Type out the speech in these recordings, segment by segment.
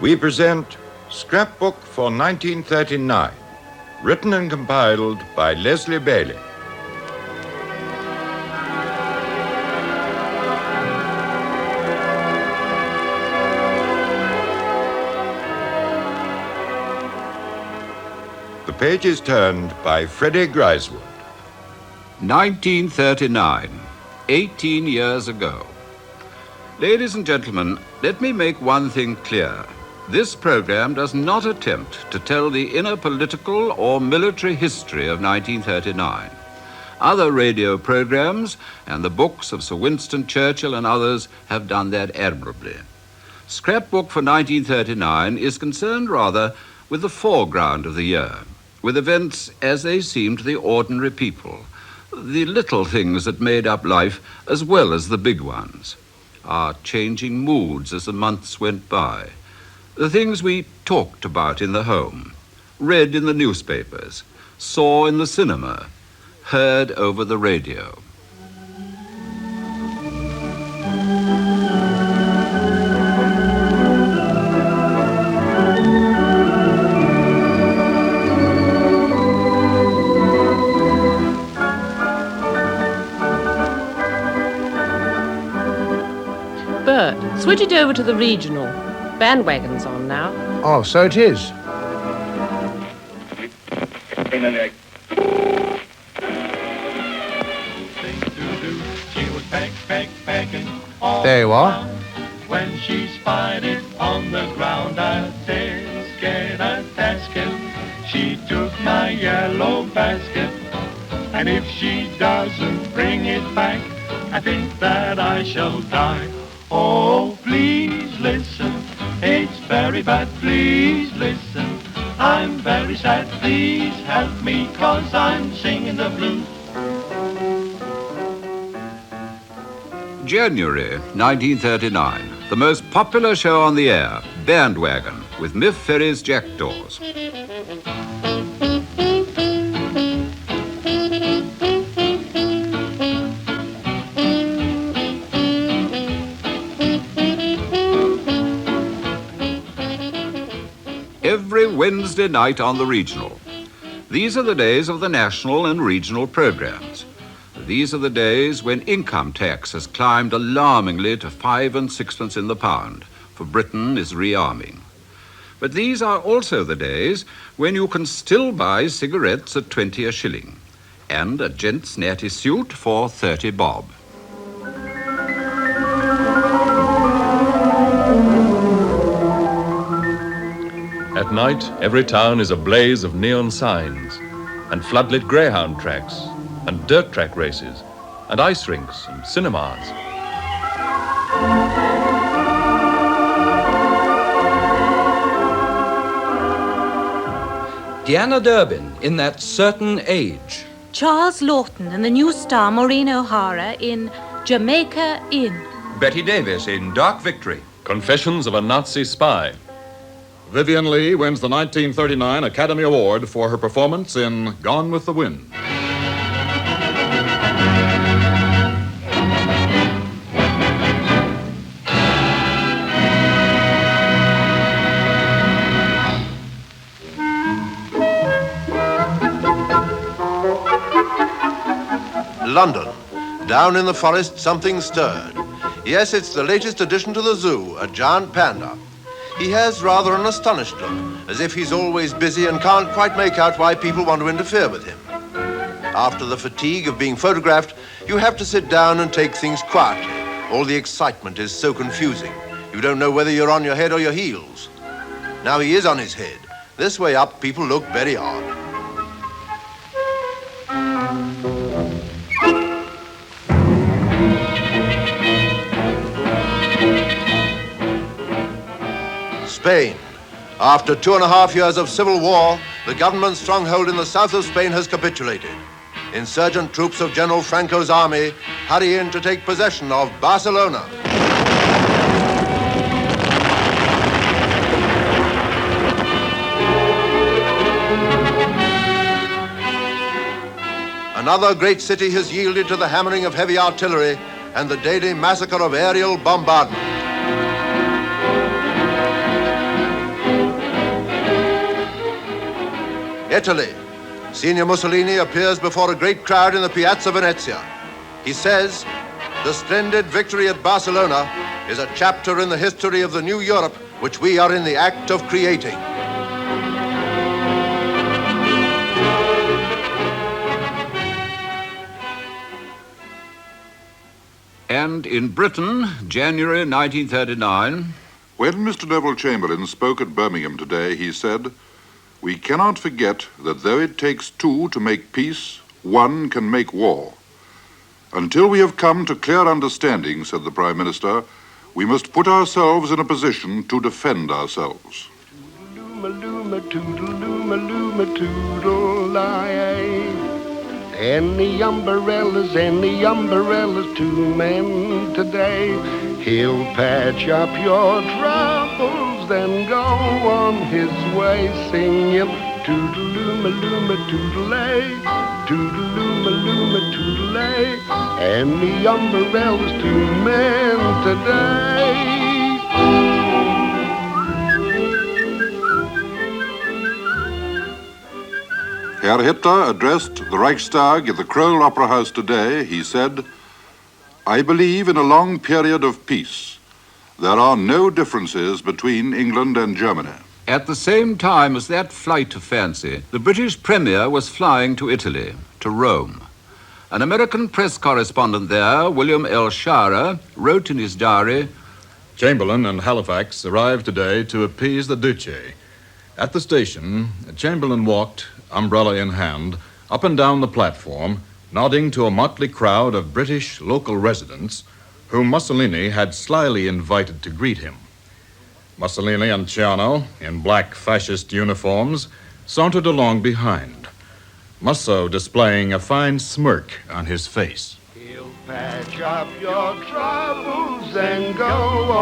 we present Scrapbook for 1939, written and compiled by Leslie Bailey. The page is turned by Freddie Griswold. 1939, 18 years ago. Ladies and gentlemen, let me make one thing clear. This program does not attempt to tell the inner political or military history of 1939. Other radio programs and the books of Sir Winston Churchill and others have done that admirably. Scrapbook for 1939 is concerned rather with the foreground of the year, with events as they seem to the ordinary people, the little things that made up life as well as the big ones, our changing moods as the months went by, the things we talked about in the home, read in the newspapers, saw in the cinema, heard over the radio. Bert, switch it over to the regional. Bandwagon's on now. Oh, so it is. There you are. When she spied it on the ground, I said, scared a tasket. She took my yellow basket, and if she doesn't bring it back, I think that I shall die. Oh, please listen, it's very bad, please listen. I'm very sad, please help me, 'cause I'm singing the blues. January 1939, the most popular show on the air, Bandwagon, with Miff Ferry's Jackdaws. Every Wednesday night on the regional. These are the days of the national and regional programs. These are the days when income tax has climbed alarmingly to 5 and 6pence in the pound, for Britain is rearming. But these are also the days when you can still buy cigarettes at 20 a shilling, and a gent's natty suit for 30 bob. At night, every town is a blaze of neon signs, and floodlit greyhound tracks, and dirt track races, and ice rinks, and cinemas. Deanna Durbin in That Certain Age. Charles Lawton and the new star Maureen O'Hara in Jamaica Inn. Betty Davis in Dark Victory. Confessions of a Nazi Spy. Vivian Leigh wins the 1939 Academy Award for her performance in Gone with the Wind. London. Down in the forest, something stirred. Yes, it's the latest addition to the zoo, a giant panda. He has rather an astonished look, as if he's always busy and can't quite make out why people want to interfere with him. After the fatigue of being photographed, you have to sit down and take things quietly. All the excitement is so confusing. You don't know whether you're on your head or your heels. Now he is on his head. This way up, people look very odd. Spain. After 2.5 years of civil war, the government stronghold in the south of Spain has capitulated. Insurgent troops of General Franco's army hurry in to take possession of Barcelona. Another great city has yielded to the hammering of heavy artillery and the daily massacre of aerial bombardment. Italy. Signor Mussolini appears before a great crowd in the Piazza Venezia. He says, the splendid victory at Barcelona is a chapter in the history of the new Europe which we are in the act of creating. And in Britain, January 1939... When Mr. Neville Chamberlain spoke at Birmingham today, he said, "We cannot forget that though it takes two to make peace, one can make war. Until we have come to clear understanding," said the Prime Minister, "we must put ourselves in a position to defend ourselves." Any umbrellas, two men today. He'll patch up your troubles, then go on his way singing toodaloo-ma-loo-ma toodalay, toodaloo-ma-loo-ma toodalay. Any umbrellas, two men today. Herr Hitler addressed the Reichstag at the Kroll Opera House today. He said, "I believe in a long period of peace. There are no differences between England and Germany." At the same time as that flight of fancy, the British Premier was flying to Italy, to Rome. An American press correspondent there, William L. Sharer, wrote in his diary, Chamberlain and Halifax arrived today to appease the Duce. At the station, Chamberlain walked, umbrella in hand, up and down the platform, nodding to a motley crowd of British local residents whom Mussolini had slyly invited to greet him. Mussolini and Ciano, in black fascist uniforms, sauntered along behind, Musso displaying a fine smirk on his face. He'll patch up your troubles and go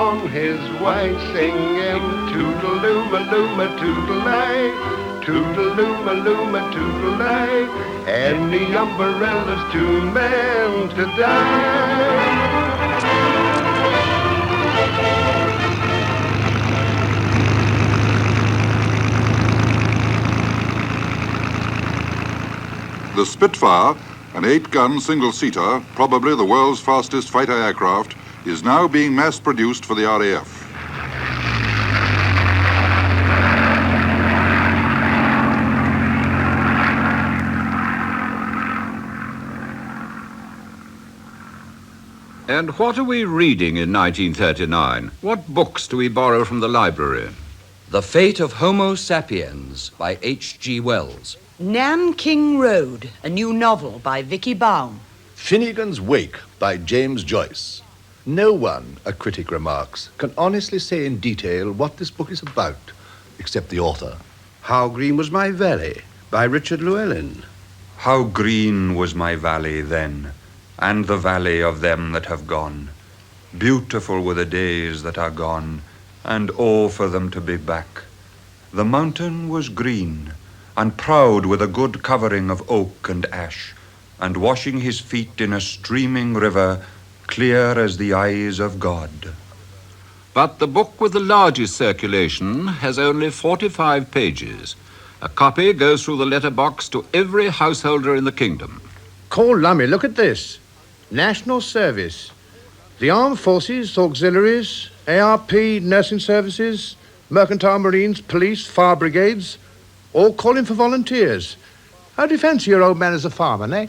on his way singing toodaloo-ma-loo-ma toodalay, toodaloo-ma-loo-ma toodalay. Any umbrellas, two men today. The Spitfire, an 8-gun single-seater, probably the world's fastest fighter aircraft, is now being mass-produced for the RAF. And what are we reading in 1939? What books do we borrow from the library? The Fate of Homo Sapiens by H.G. Wells. Nanking Road, a new novel by Vicky Baum. Finnegan's Wake by James Joyce. No one, a critic remarks, can honestly say in detail what this book is about, except the author. How Green Was My Valley by Richard Llewellyn. How green was my valley then, and the valley of them that have gone. Beautiful were the days that are gone, and oh, for them to be back. The mountain was green, and proud with a good covering of oak and ash, and washing his feet in a streaming river, clear as the eyes of God. But the book with the largest circulation has only 45 pages. A copy goes through the letterbox to every householder in the kingdom. Call Lummy, look at this. National Service. The Armed Forces, Auxiliaries, ARP, Nursing Services, Mercantile Marines, Police, Fire Brigades, all calling for volunteers. How do you fancy your old man as a fireman, eh?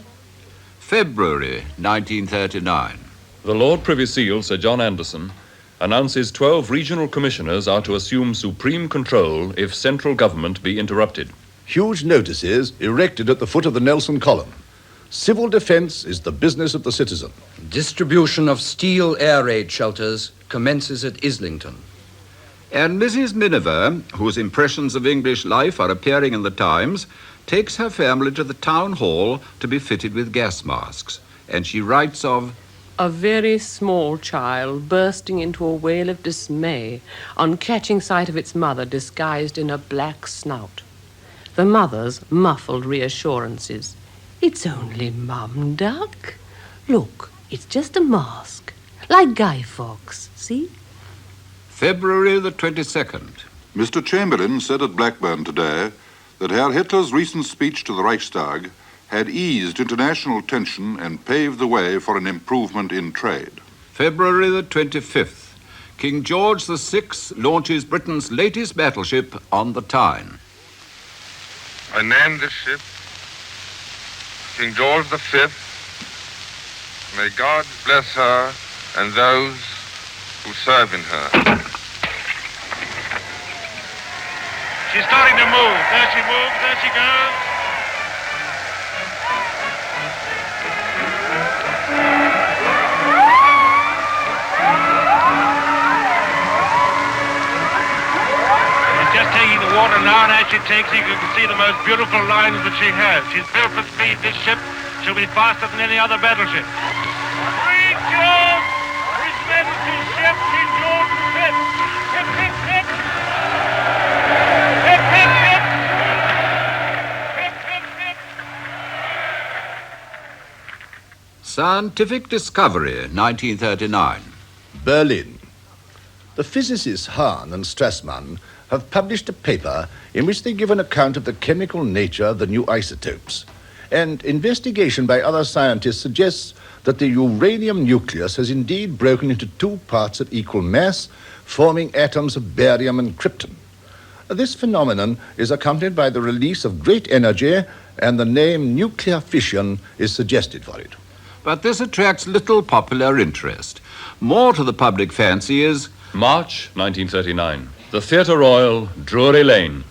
February 1939. The Lord Privy Seal, Sir John Anderson, announces 12 regional commissioners are to assume supreme control if central government be interrupted. Huge notices erected at the foot of the Nelson column. Civil defense is the business of the citizen. Distribution of steel air raid shelters commences at Islington. And Mrs. Miniver, whose impressions of English life are appearing in the Times, takes her family to the town hall to be fitted with gas masks. And she writes of a very small child bursting into a wail of dismay on catching sight of its mother disguised in a black snout. The mother's muffled reassurances. It's only Mum, duck. Look, it's just a mask. Like Guy Fawkes, see? February the 22nd. Mr. Chamberlain said at Blackburn today that Herr Hitler's recent speech to the Reichstag had eased international tension and paved the way for an improvement in trade. February the 25th. King George VI launches Britain's latest battleship on the Tyne. I named this ship King George V. May God bless her and those who serve in her. She's starting to move. There she moves, there she goes. She's just taking the water now, and as she takes it, you can see the most beautiful lines that she has. She's built for speed, this ship. She'll be faster than any other battleship. Free George! His Majesty's ship, King George V! Hip, hip, hip! Hip, hip, hip! Hip, hip, hip! Scientific Discovery, 1939. Berlin. The physicists Hahn and Strassmann have published a paper in which they give an account of the chemical nature of the new isotopes. And investigation by other scientists suggests that the uranium nucleus has indeed broken into two parts of equal mass, forming atoms of barium and krypton. This phenomenon is accompanied by the release of great energy, and the name nuclear fission is suggested for it. But this attracts little popular interest. More to the public fancy is March 1939. The Theatre Royal, Drury Lane.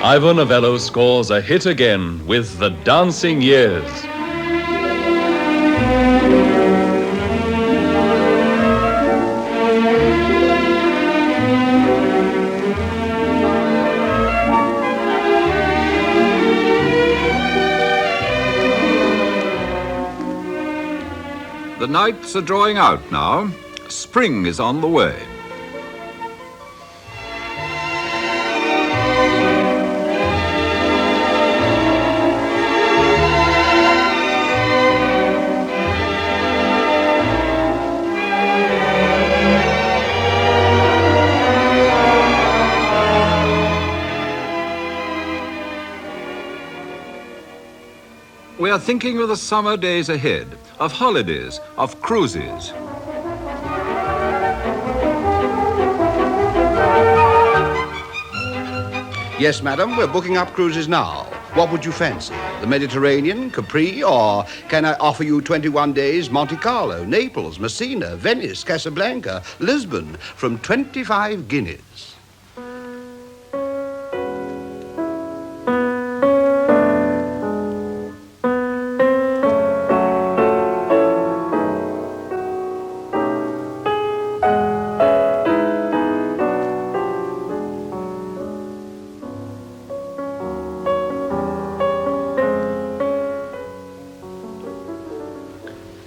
Ivor Novello scores a hit again with The Dancing Years. The nights are drawing out now. Spring is on the way. We are thinking of the summer days ahead, of holidays, of cruises. Yes, madam, we're booking up cruises now. What would you fancy? The Mediterranean, Capri, or can I offer you 21 days Monte Carlo, Naples, Messina, Venice, Casablanca, Lisbon, from 25 guineas?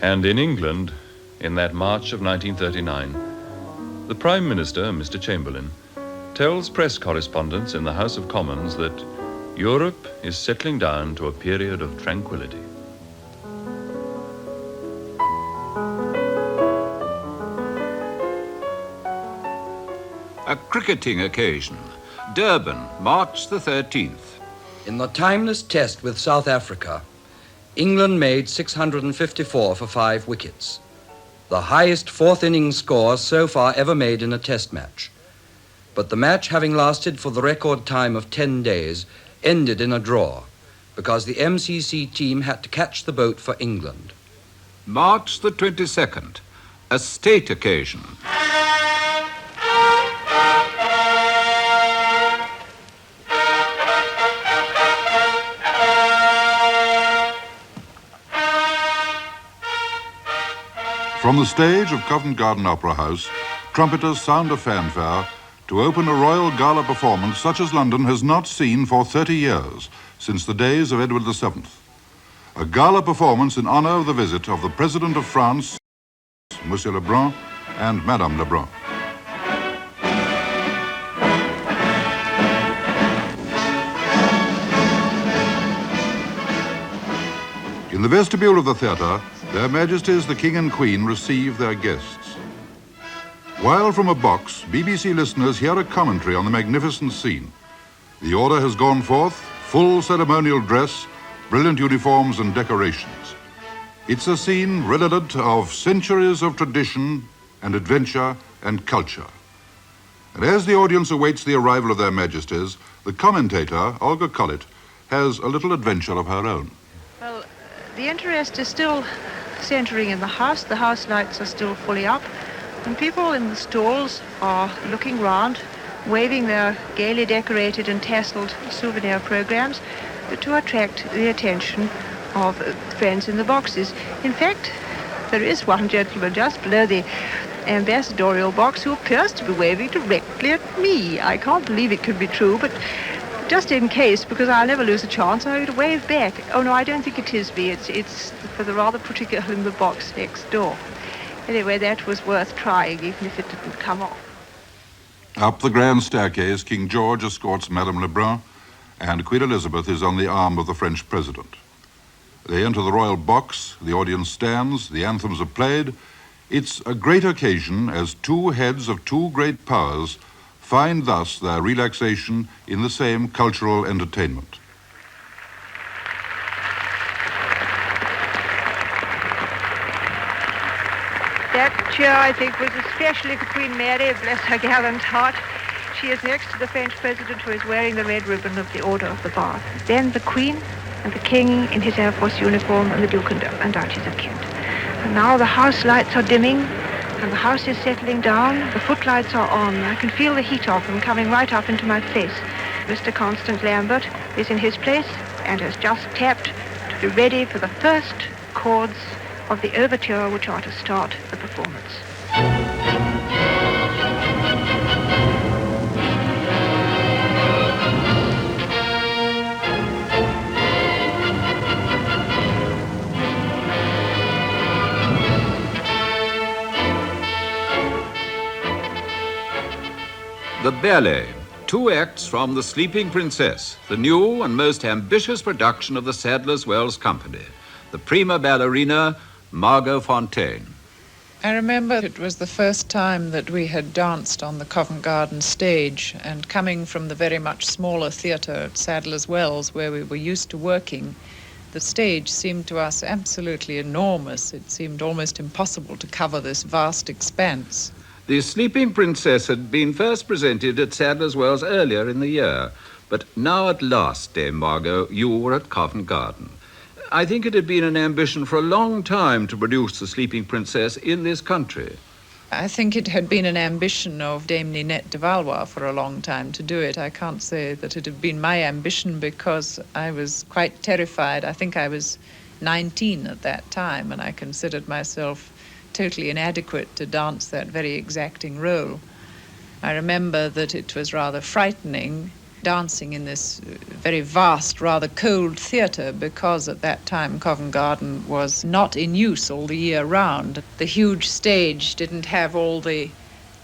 And in England, in that March of 1939, the Prime Minister, Mr. Chamberlain, tells press correspondents in the House of Commons that Europe is settling down to a period of tranquility. A cricketing occasion. Durban, March the 13th. In the timeless test with South Africa, England made 654 for 5 wickets, the highest fourth innings score so far ever made in a test match. But the match, having lasted for the record time of 10 days, ended in a draw because the MCC team had to catch the boat for England. March the 22nd, a state occasion. From the stage of Covent Garden Opera House, trumpeters sound a fanfare to open a royal gala performance such as London has not seen for 30 years, since the days of Edward VII. a gala performance in honor of the visit of the President of France, Monsieur Lebrun, and Madame Lebrun. In the vestibule of the theatre, Their Majesties the King and Queen receive their guests. While from a box, BBC listeners hear a commentary on the magnificent scene. The order has gone forth, full ceremonial dress, brilliant uniforms and decorations. It's a scene redolent of centuries of tradition and adventure and culture. And as the audience awaits the arrival of Their Majesties, the commentator, Olga Collett, has a little adventure of her own. Well, the interest is still centering in the house. The house lights are still fully up, and people in the stalls are looking round, waving their gaily decorated and tasseled souvenir programs to attract the attention of friends in the boxes. In fact, there is one gentleman just below the ambassadorial box who appears to be waving directly at me. I can't believe it could be true, but just in case, because I'll never lose a chance, I would wave back. Oh, no, I don't think it is me. It's for the rather pretty girl in the box next door. Anyway, that was worth trying, even if it didn't come off. Up the grand staircase, King George escorts Madame Lebrun, and Queen Elizabeth is on the arm of the French president. They enter the royal box, the audience stands, the anthems are played. It's a great occasion as two heads of two great powers find thus their relaxation in the same cultural entertainment. That cheer, I think, was especially for Queen Mary, bless her gallant heart. She is next to the French president, who is wearing the red ribbon of the Order of the Bath. Then the Queen and the King in his Air Force uniform, and the Duke and Duchess of Kent. And now the house lights are dimming, and the house is settling down. The footlights are on. I can feel the heat of them coming right up into my face. Mr. Constant Lambert is in his place and has just tapped to be ready for the first chords of the overture which are to start the performance. The Ballet, 2 acts from The Sleeping Princess, the new and most ambitious production of the Sadler's Wells Company. The prima ballerina, Margot Fontaine. I remember it was the first time that we had danced on the Covent Garden stage, and coming from the very much smaller theatre at Sadler's Wells, where we were used to working, the stage seemed to us absolutely enormous. It seemed almost impossible to cover this vast expanse. The Sleeping Princess had been first presented at Sadler's Wells earlier in the year, but now at last, Dame Margot, you were at Covent Garden. I think it had been an ambition for a long time to produce the Sleeping Princess in this country. I think it had been an ambition of Dame Ninette de Valois for a long time to do it. I can't say that it had been my ambition because I was quite terrified. I think I was 19 at that time, and I considered myself totally inadequate to dance that very exacting role. I remember that it was rather frightening dancing in this very vast, rather cold theatre, because at that time Covent Garden was not in use all the year round. The huge stage didn't have all the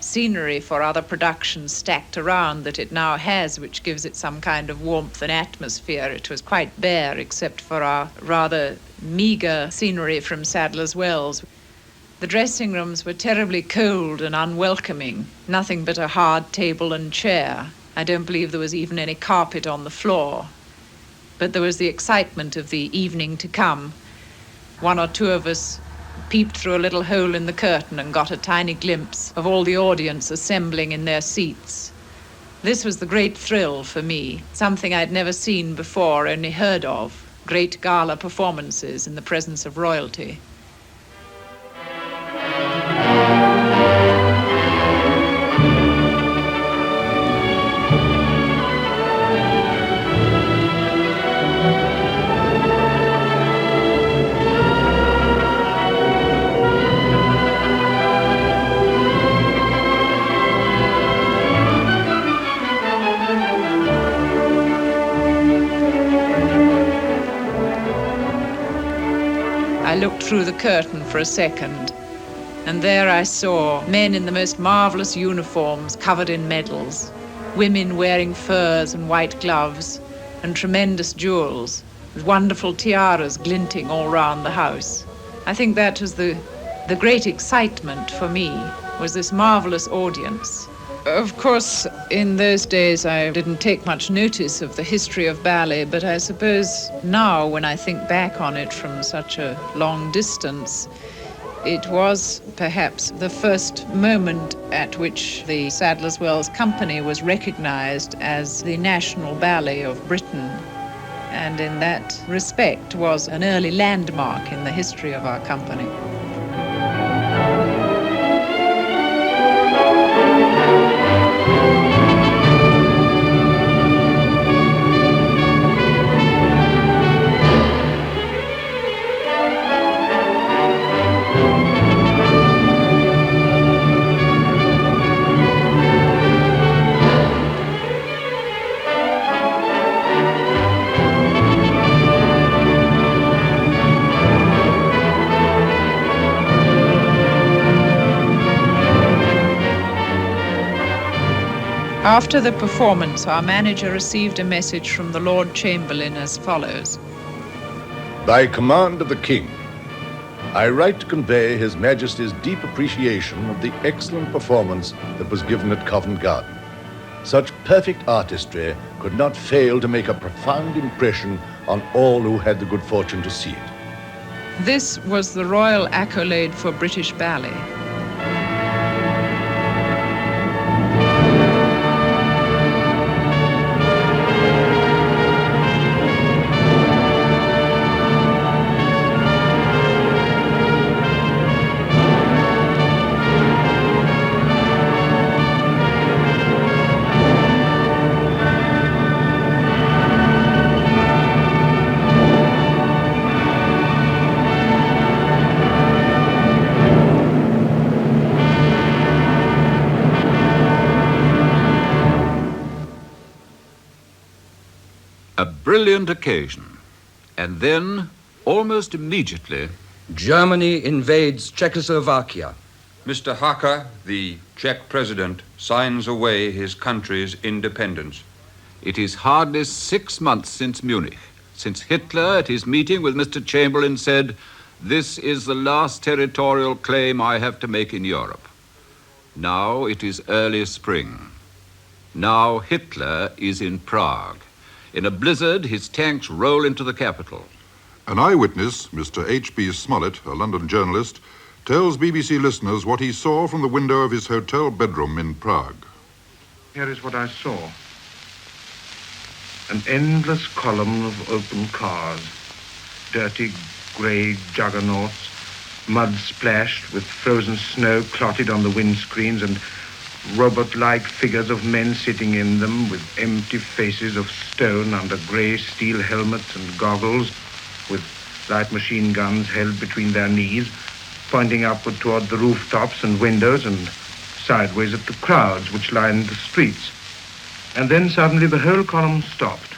scenery for other productions stacked around that it now has, which gives it some kind of warmth and atmosphere. It was quite bare except for our rather meagre scenery from Sadler's Wells. The dressing rooms were terribly cold and unwelcoming, nothing but a hard table and chair. I don't believe there was even any carpet on the floor. But there was the excitement of the evening to come. 1 or 2 of us peeped through a little hole in the curtain and got a tiny glimpse of all the audience assembling in their seats. This was the great thrill for me, something I'd never seen before, only heard of, great gala performances in the presence of royalty. I looked through the curtain for a second, and there I saw men in the most marvelous uniforms covered in medals, women wearing furs and white gloves, and tremendous jewels, with wonderful tiaras glinting all round the house. I think that was the great excitement for me, was this marvelous audience. Of course, in those days I didn't take much notice of the history of ballet, but I suppose now, when I think back on it from such a long distance, it was perhaps the first moment at which the Sadler's Wells Company was recognized as the national ballet of Britain, and in that respect was an early landmark in the history of our company. After the performance, our manager received a message from the Lord Chamberlain as follows. By command of the King, I write to convey His Majesty's deep appreciation of the excellent performance that was given at Covent Garden. Such perfect artistry could not fail to make a profound impression on all who had the good fortune to see it. This was the royal accolade for British ballet. A brilliant occasion. And then, almost immediately, Germany invades Czechoslovakia. Mr. Hacker, the Czech president, signs away his country's independence. It is hardly 6 months since Munich, since Hitler, at his meeting with Mr. Chamberlain, said, "This is the last territorial claim I have to make in Europe." Now it is early spring. Now Hitler is in Prague. In a blizzard, his tanks roll into the capital. An eyewitness, Mr. H.B. Smollett, a London journalist, tells BBC listeners what he saw from the window of his hotel bedroom in Prague. Here is what I saw. An endless column of open cars, dirty grey juggernauts, mud splashed with frozen snow clotted on the windscreens, and robot-like figures of men sitting in them with empty faces of stone under grey steel helmets and goggles, with light machine guns held between their knees, pointing upward toward the rooftops and windows and sideways at the crowds which lined the streets. And then suddenly the whole column stopped.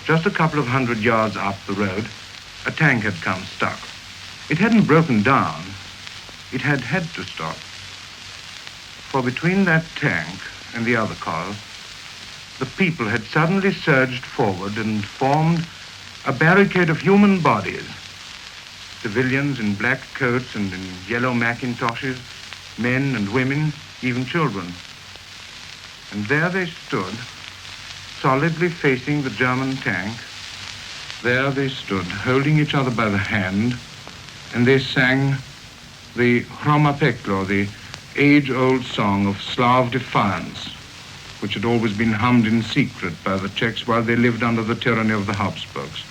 Just a couple of 100 yards up the road, a tank had come stuck. It hadn't broken down. It had had to stop. For between that tank and the other car, the people had suddenly surged forward and formed a barricade of human bodies. Civilians in black coats and in yellow macintoshes, men and women, even children. And there they stood, solidly facing the German tank. There they stood, holding each other by the hand, and they sang the Hroma Peklo, the age-old song of Slav defiance, which had always been hummed in secret by the Czechs while they lived under the tyranny of the Habsburgs.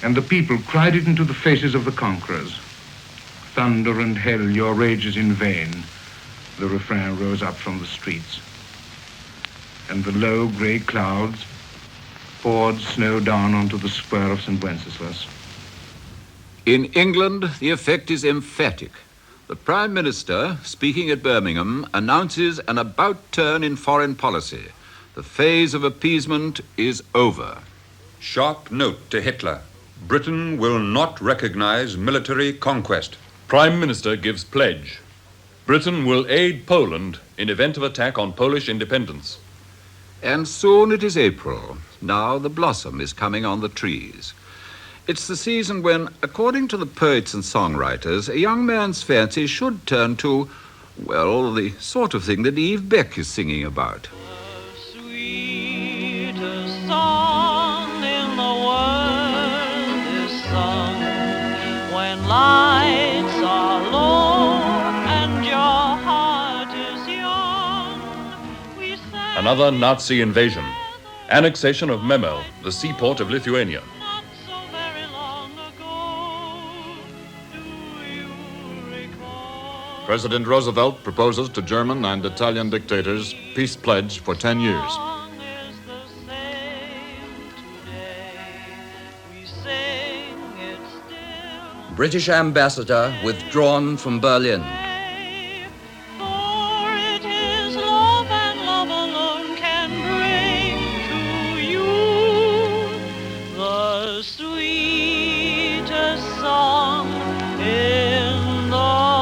And the people cried it into the faces of the conquerors. "Thunder and hell, your rage is in vain," the refrain rose up from the streets. And the low grey clouds poured snow down onto the square of St. Wenceslas. In England, the effect is emphatic. The Prime Minister, speaking at Birmingham, announces an about-turn in foreign policy. The phase of appeasement is over. Sharp note to Hitler. Britain will not recognize military conquest. Prime Minister gives pledge. Britain will aid Poland in event of attack on Polish independence. And soon it is April. Now the blossom is coming on the trees. It's the season when, according to the poets and songwriters, a young man's fancy should turn to, well, the sort of thing that Eve Beck is singing about. Sweetest song in the world is sung when lights are low and your heart is young. Another Nazi invasion. Annexation of Memel, the seaport of Lithuania. President Roosevelt proposes to German and Italian dictators peace pledge for 10 years. British ambassador withdrawn from Berlin. For it is love and love alone can bring to you the sweetest song in the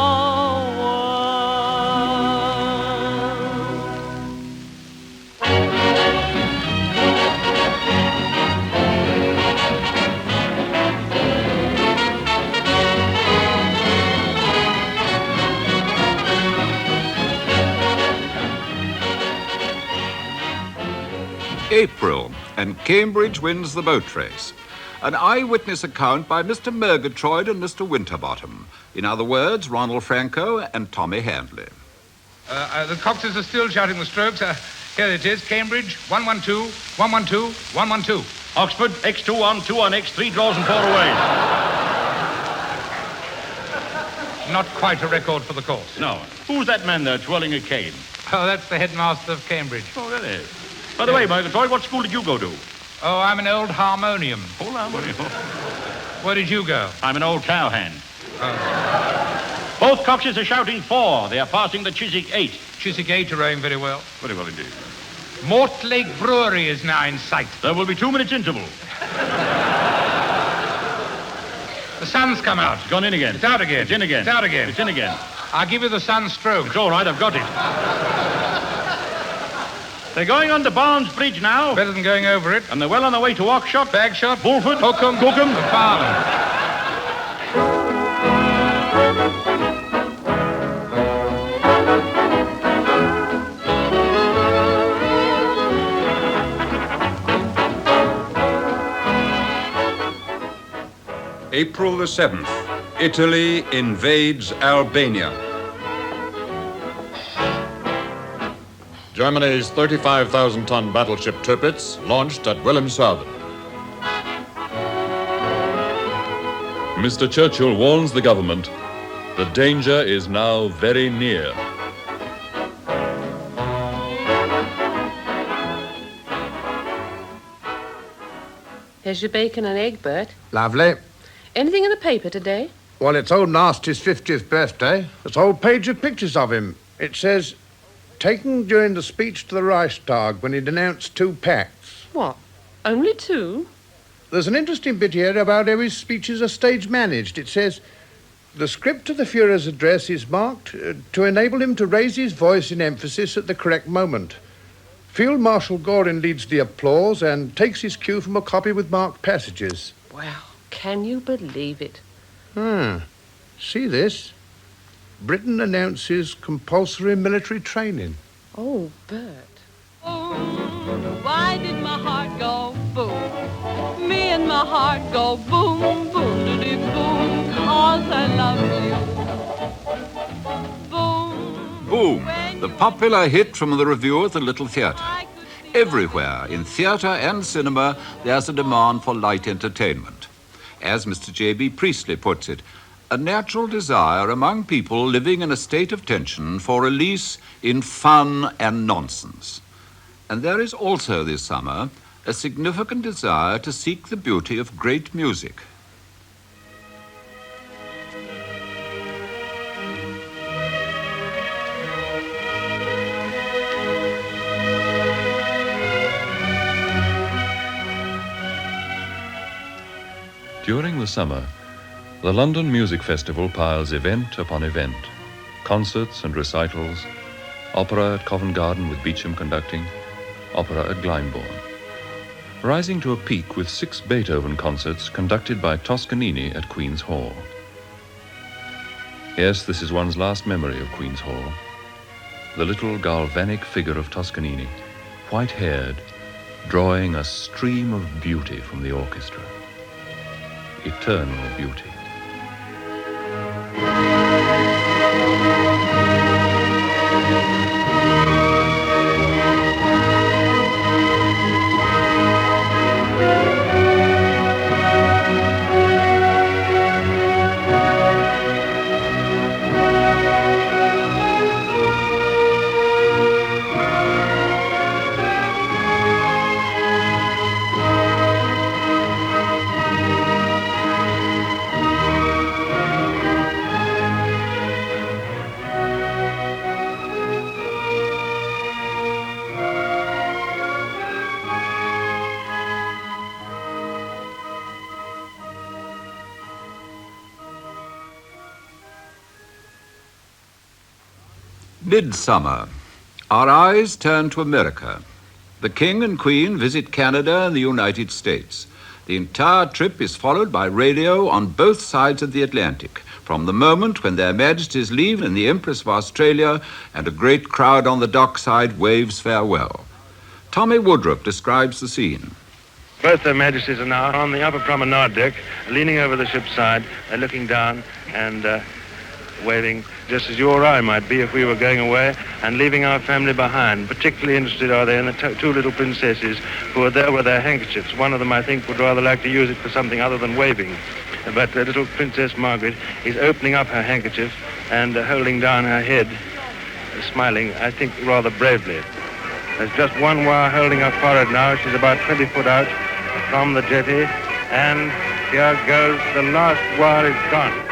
April, and Cambridge wins the boat race. An eyewitness account by Mr. Murgatroyd and Mr. Winterbottom. In other words, Ronald Franco and Tommy Handley. The coxes are still shouting the strokes. Here it is, Cambridge, 112, 112, 112. Oxford, X2 on, 2 on X, 3 draws and 4 away. Not quite a record for the course. No. Who's that man there twirling a cane? Oh, that's the headmaster of Cambridge. Oh, really? By the way, Murgatroyd, what school did you go to? Oh, I'm an old harmonium. Old harmonium? Where did you go? I'm an old cowhand. Both coxes are shouting 4. They are passing the Chiswick 8. Chiswick 8 are rowing very well. Very well indeed. Mortlake Brewery is now in sight. There will be 2 minutes interval. The sun's come out. It's gone in again. It's out again. It's in again. It's out again. It's in again. I'll give you the sunstroke. It's all right, I've got it. They're going under Barnes Bridge now. Better than going over it. And they're well on their way to Oxshott, Bagshot, Bulford, Hookham, Cookham, and Farnham. April the 7th, Italy invades Albania. Germany's 35,000-ton battleship Tirpitz launched at Wilhelmshaven. Mr. Churchill warns the government the danger is now very near. Here's your bacon and egg, Bert. Lovely. Anything in the paper today? Well, it's old Nasty's 50th birthday. There's a whole page of pictures of him. It says, taken during the speech to the Reichstag when he denounced 2 pacts. What? Only 2? There's an interesting bit here about how his speeches are stage managed. It says, the script of the Führer's address is marked to enable him to raise his voice in emphasis at the correct moment. Field Marshal Goring leads the applause and takes his cue from a copy with marked passages. Well, can you believe it? See this? Britain announces compulsory military training. Oh, Bert. Why did my heart go boom? Me and my heart go boom, boom, doody boom, 'cause I love you. Boom. Boom, the popular hit from the review at the Little Theatre. Everywhere, in theatre and cinema, there's a demand for light entertainment. As Mr. J.B. Priestley puts it, a natural desire among people living in a state of tension for release in fun and nonsense. And there is also this summer a significant desire to seek the beauty of great music. During the summer, the London Music Festival piles event upon event. Concerts and recitals, opera at Covent Garden with Beecham conducting, opera at Glyndebourne. Rising to a peak with 6 Beethoven concerts conducted by Toscanini at Queen's Hall. Yes, this is one's last memory of Queen's Hall. The little galvanic figure of Toscanini, white-haired, drawing a stream of beauty from the orchestra. Eternal beauty. Midsummer. Our eyes turn to America. The King and Queen visit Canada and the United States. The entire trip is followed by radio on both sides of the Atlantic, from the moment when their Majesties leave in the Empress of Australia and a great crowd on the dockside waves farewell. Tommy Woodruff describes the scene. Both their Majesties are now on the upper promenade deck, leaning over the ship's side, looking down and waving, just as you or I might be if we were going away and leaving our family behind. Particularly interested are they in the 2 little princesses who are there with their handkerchiefs. One of them, I think, would rather like to use it for something other than waving. But little Princess Margaret is opening up her handkerchief and holding down her head, smiling, I think, rather bravely. There's just one wire holding her forehead now. She's about 20 foot out from the jetty, and here goes. The last wire is gone.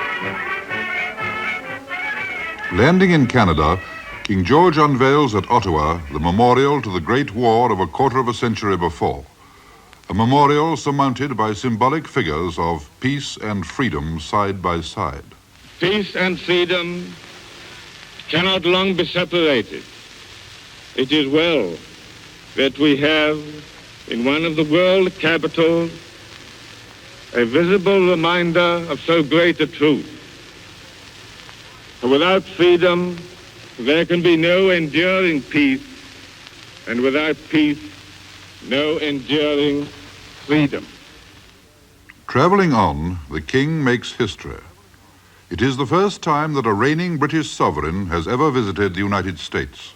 Landing in Canada, King George unveils at Ottawa the memorial to the Great War of a quarter of a century before. A memorial surmounted by symbolic figures of peace and freedom side by side. Peace and freedom cannot long be separated. It is well that we have in one of the world capitals a visible reminder of so great a truth. For without freedom, there can be no enduring peace, and without peace, no enduring freedom. Traveling on, the King makes history. It is the first time that a reigning British sovereign has ever visited the United States.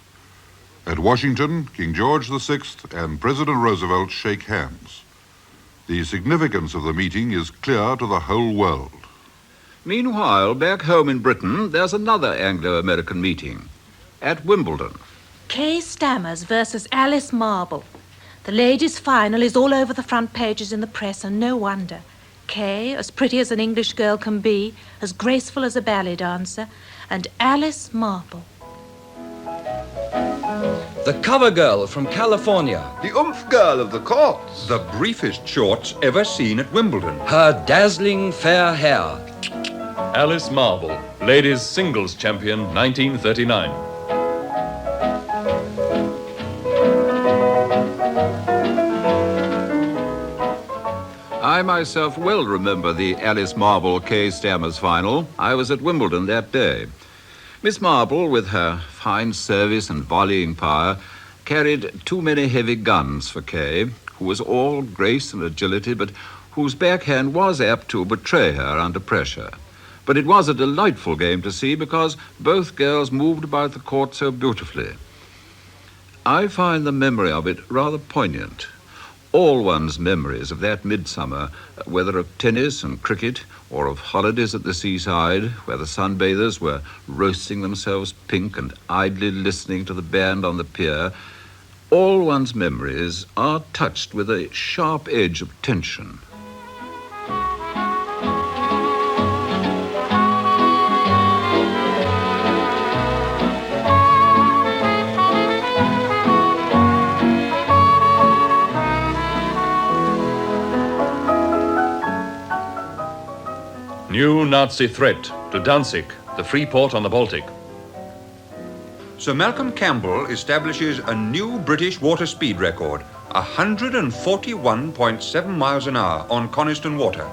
At Washington, King George VI and President Roosevelt shake hands. The significance of the meeting is clear to the whole world. Meanwhile, back home in Britain, there's another Anglo-American meeting at Wimbledon. Kay Stammers versus Alice Marble. The ladies' final is all over the front pages in the press, and no wonder. Kay, as pretty as an English girl can be, as graceful as a ballet dancer, and Alice Marble. The cover girl from California. The oomph girl of the courts. The briefest shorts ever seen at Wimbledon. Her dazzling fair hair. Alice Marble, ladies singles champion, 1939. I myself well remember the Alice Marble Kay Stammers final. I was at Wimbledon that day. Miss Marble, with her fine service and volleying power, carried too many heavy guns for Kay, who was all grace and agility, but whose backhand was apt to betray her under pressure. But it was a delightful game to see because both girls moved about the court so beautifully. I find the memory of it rather poignant. All one's memories of that midsummer, whether of tennis and cricket or of holidays at the seaside where the sunbathers were roasting themselves pink and idly listening to the band on the pier, all one's memories are touched with a sharp edge of tension. New Nazi threat to Danzig, the free port on the Baltic. Sir Malcolm Campbell establishes a new British water speed record, 141.7 miles an hour on Coniston Water.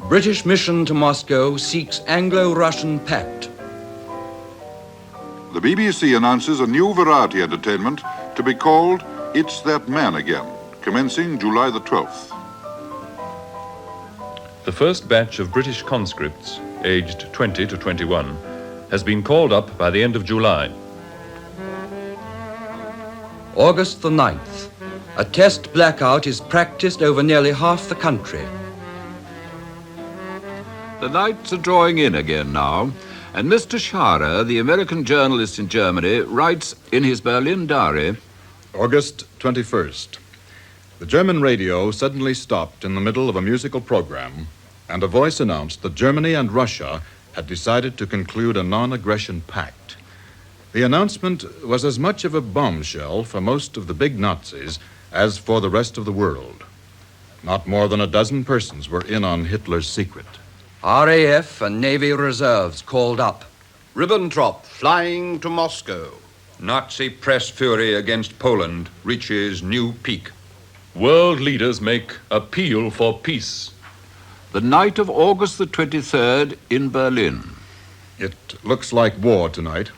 British mission to Moscow seeks Anglo-Russian pact. The BBC announces a new variety entertainment to be called It's That Man Again, commencing July the 12th. The first batch of British conscripts, aged 20 to 21, has been called up by the end of July. August the 9th. A test blackout is practiced over nearly half the country. The nights are drawing in again now, and Mr. Scharrer, the American journalist in Germany, writes in his Berlin diary, August 21st. The German radio suddenly stopped in the middle of a musical program, and a voice announced that Germany and Russia had decided to conclude a non-aggression pact. The announcement was as much of a bombshell for most of the big Nazis as for the rest of the world. Not more than a dozen persons were in on Hitler's secret. RAF and Navy reserves called up. Ribbentrop flying to Moscow. Nazi press fury against Poland reaches new peak. World leaders make appeal for peace. The night of August the 23rd in Berlin. It looks like war tonight.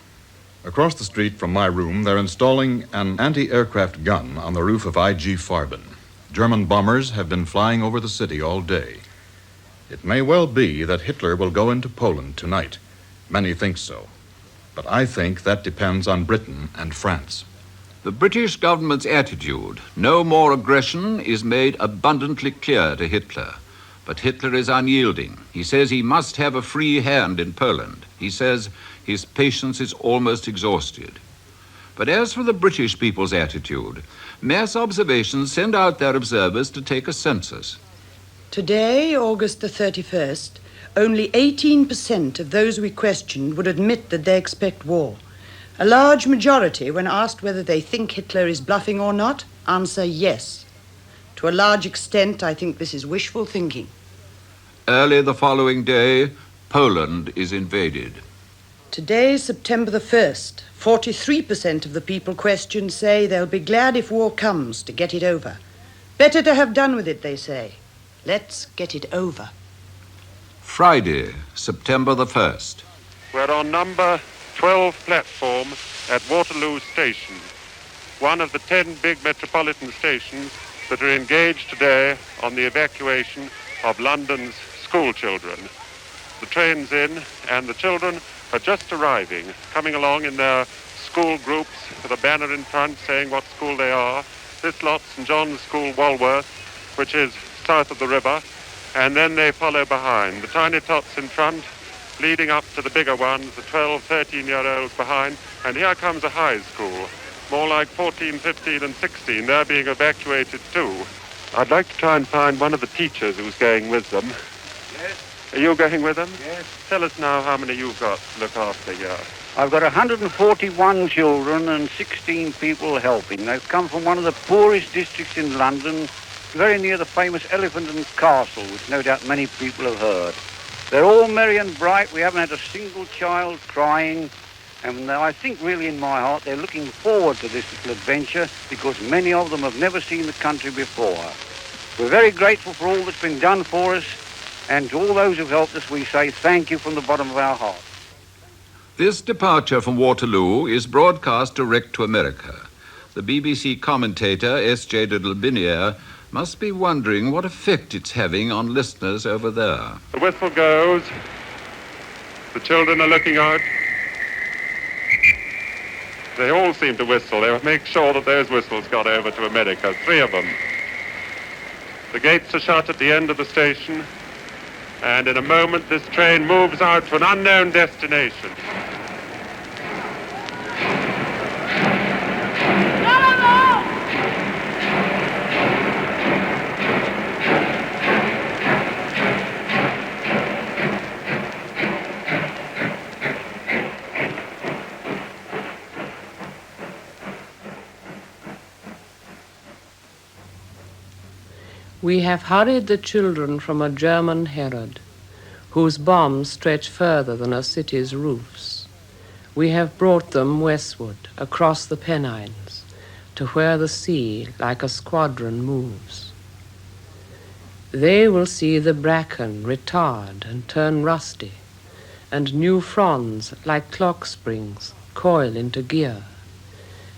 Across the street from my room, they're installing an anti-aircraft gun on the roof of IG Farben. German bombers have been flying over the city all day. It may well be that Hitler will go into Poland tonight. Many think so. But I think that depends on Britain and France. The British government's attitude, no more aggression, is made abundantly clear to Hitler. But Hitler is unyielding. He says he must have a free hand in Poland. He says his patience is almost exhausted. But as for the British people's attitude, mass observations send out their observers to take a census. Today, August the 31st, only 18% of those we questioned would admit that they expect war. A large majority, when asked whether they think Hitler is bluffing or not, answer yes. To a large extent, I think this is wishful thinking. Early the following day, Poland is invaded. Today, September the 1st, 43% of the people questioned say they'll be glad if war comes to get it over. Better to have done with it, they say. Let's get it over. Friday, September the 1st. We're on number 12 platform at Waterloo Station, one of the 10 big metropolitan stations that are engaged today on the evacuation of London's school children. The train's in and the children are just arriving, coming along in their school groups with a banner in front saying what school they are. This lot's St. John's School, Walworth, which is south of the river, and then they follow behind. The tiny tots in front, leading up to the bigger ones, the 12, 13-year-olds behind, and here comes a high school, more like 14, 15, and 16. They're being evacuated too. I'd like to try and find one of the teachers who's going with them. Yes. Are you going with them? Yes. Tell us now how many you've got to look after here. I've got 141 children and 16 people helping. They've come from one of the poorest districts in London, very near the famous Elephant and Castle, which no doubt many people have heard. They're all merry and bright. We haven't had a single child crying. And I think really in my heart they're looking forward to this little adventure because many of them have never seen the country before. We're very grateful for all that's been done for us, and to all those who've helped us, we say thank you from the bottom of our heart. This departure from Waterloo is broadcast direct to America. The BBC commentator, S.J. de Delbiniere, must be wondering what effect it's having on listeners over there. The whistle goes. The children are looking out. They all seem to whistle. They make sure that those whistles got over to America, 3 of them. The gates are shut at the end of the station, and in a moment this train moves out to an unknown destination. We have hurried the children from a German Herod, whose bombs stretch further than a city's roofs. We have brought them westward, across the Pennines, to where the sea like a squadron moves. They will see the bracken retard and turn rusty, and new fronds like clock springs coil into gear.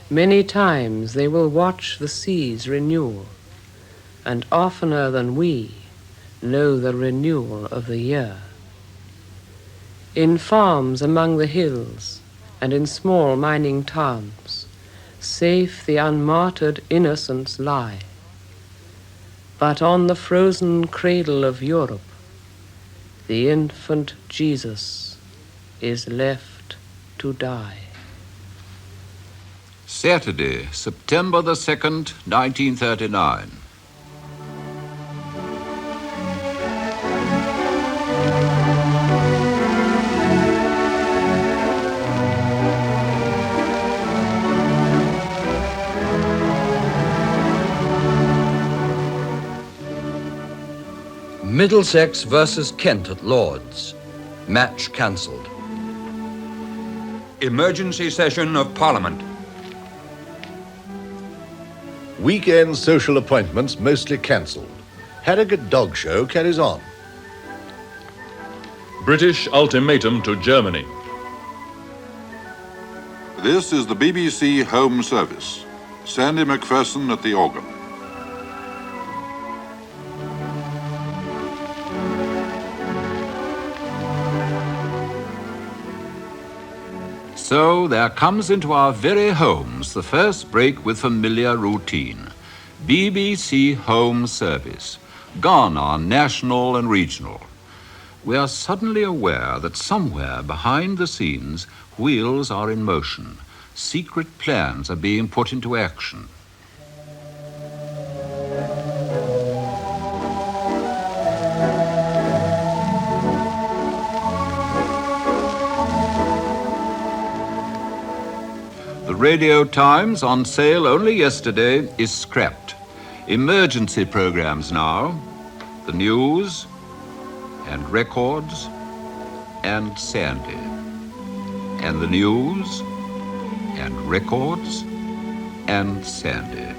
Many times they will watch the sea's renewal, and oftener than we know the renewal of the year. In farms among the hills and in small mining towns, safe the unmartyred innocents lie. But on the frozen cradle of Europe, the infant Jesus is left to die. Saturday, September the 2nd, 1939. Middlesex versus Kent at Lord's. Match cancelled. Emergency session of Parliament. Weekend social appointments mostly cancelled. Harrogate Dog Show carries on. British ultimatum to Germany. This is the BBC Home Service. Sandy McPherson at the organ. So there comes into our very homes the first break with familiar routine. BBC Home Service. Gone are national and regional. We are suddenly aware that somewhere behind the scenes, wheels are in motion. Secret plans are being put into action. The Radio Times, on sale only yesterday, is scrapped. Emergency programs now, the news, and records, and Sandy. And the news, and records, and Sandy.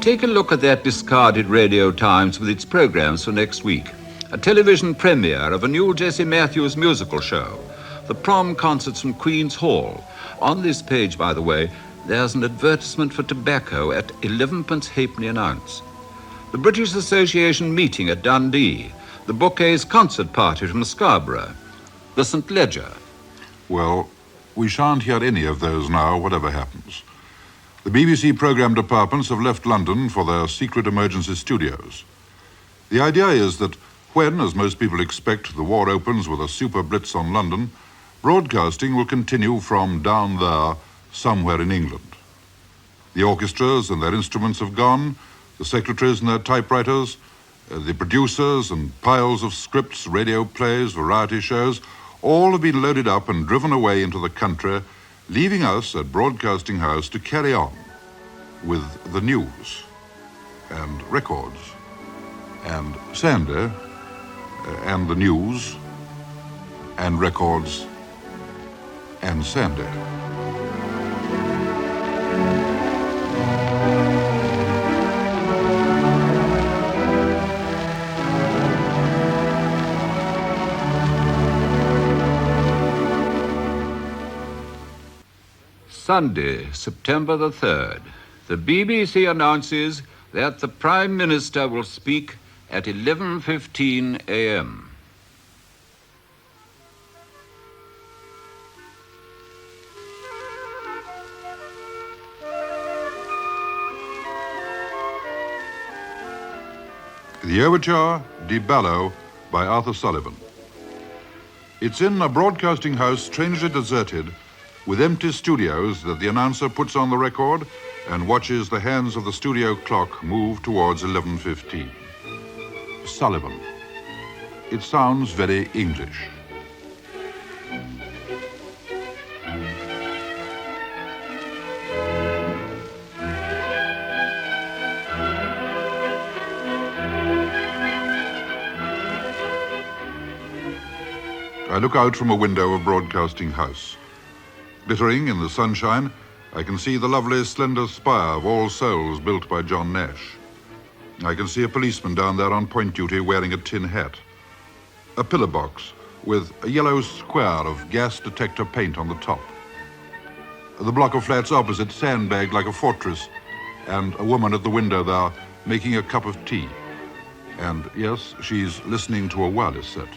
Take a look at that discarded Radio Times with its programs for next week. A television premiere of a new Jessie Matthews musical show. The prom concerts from Queen's Hall. On this page, by the way, there's an advertisement for tobacco at 11p halfpenny an ounce. The British Association meeting at Dundee. The Bouquets concert party from Scarborough. The St. Ledger. Well, we shan't hear any of those now, whatever happens. The BBC programme departments have left London for their secret emergency studios. The idea is that when, as most people expect, the war opens with a super blitz on London, broadcasting will continue from down there, somewhere in England. The orchestras and their instruments have gone, the secretaries and their typewriters, the producers and piles of scripts, radio plays, variety shows, all have been loaded up and driven away into the country, leaving us at Broadcasting House to carry on with the news and records and Sandy and the news and records and Sandy. Sunday, September the 3rd. The BBC announces that the Prime Minister will speak at 11:15 a.m. The Overture, Di Ballo, by Arthur Sullivan. It's in a broadcasting house strangely deserted, with empty studios, that the announcer puts on the record and watches the hands of the studio clock move towards 11:15. Sullivan. It sounds very English. I look out from a window of Broadcasting House. Glittering in the sunshine, I can see the lovely slender spire of All Souls built by John Nash. I can see a policeman down there on point duty wearing a tin hat. A pillar box with a yellow square of gas detector paint on the top. The block of flats opposite sandbagged like a fortress, and a woman at the window there making a cup of tea. And yes, she's listening to a wireless set.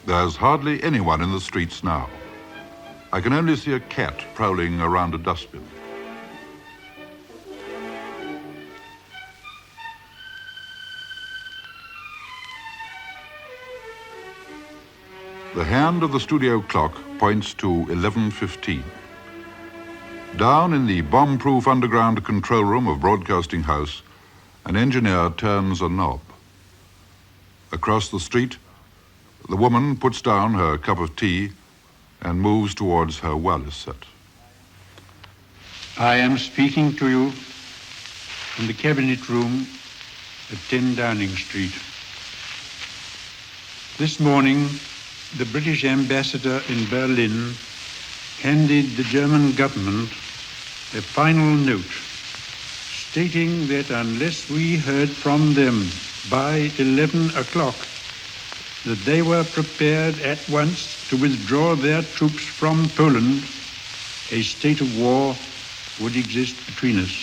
There's hardly anyone in the streets now. I can only see a cat prowling around a dustbin. The hand of the studio clock points to 11:15. Down in the bomb-proof underground control room of Broadcasting House, an engineer turns a knob. Across the street, the woman puts down her cup of tea and moves towards her wireless set. I am speaking to you from the cabinet room at 10 Downing Street. This morning, the British ambassador in Berlin handed the German government a final note stating that unless we heard from them by 11 o'clock, that they were prepared at once to withdraw their troops from Poland, a state of war would exist between us.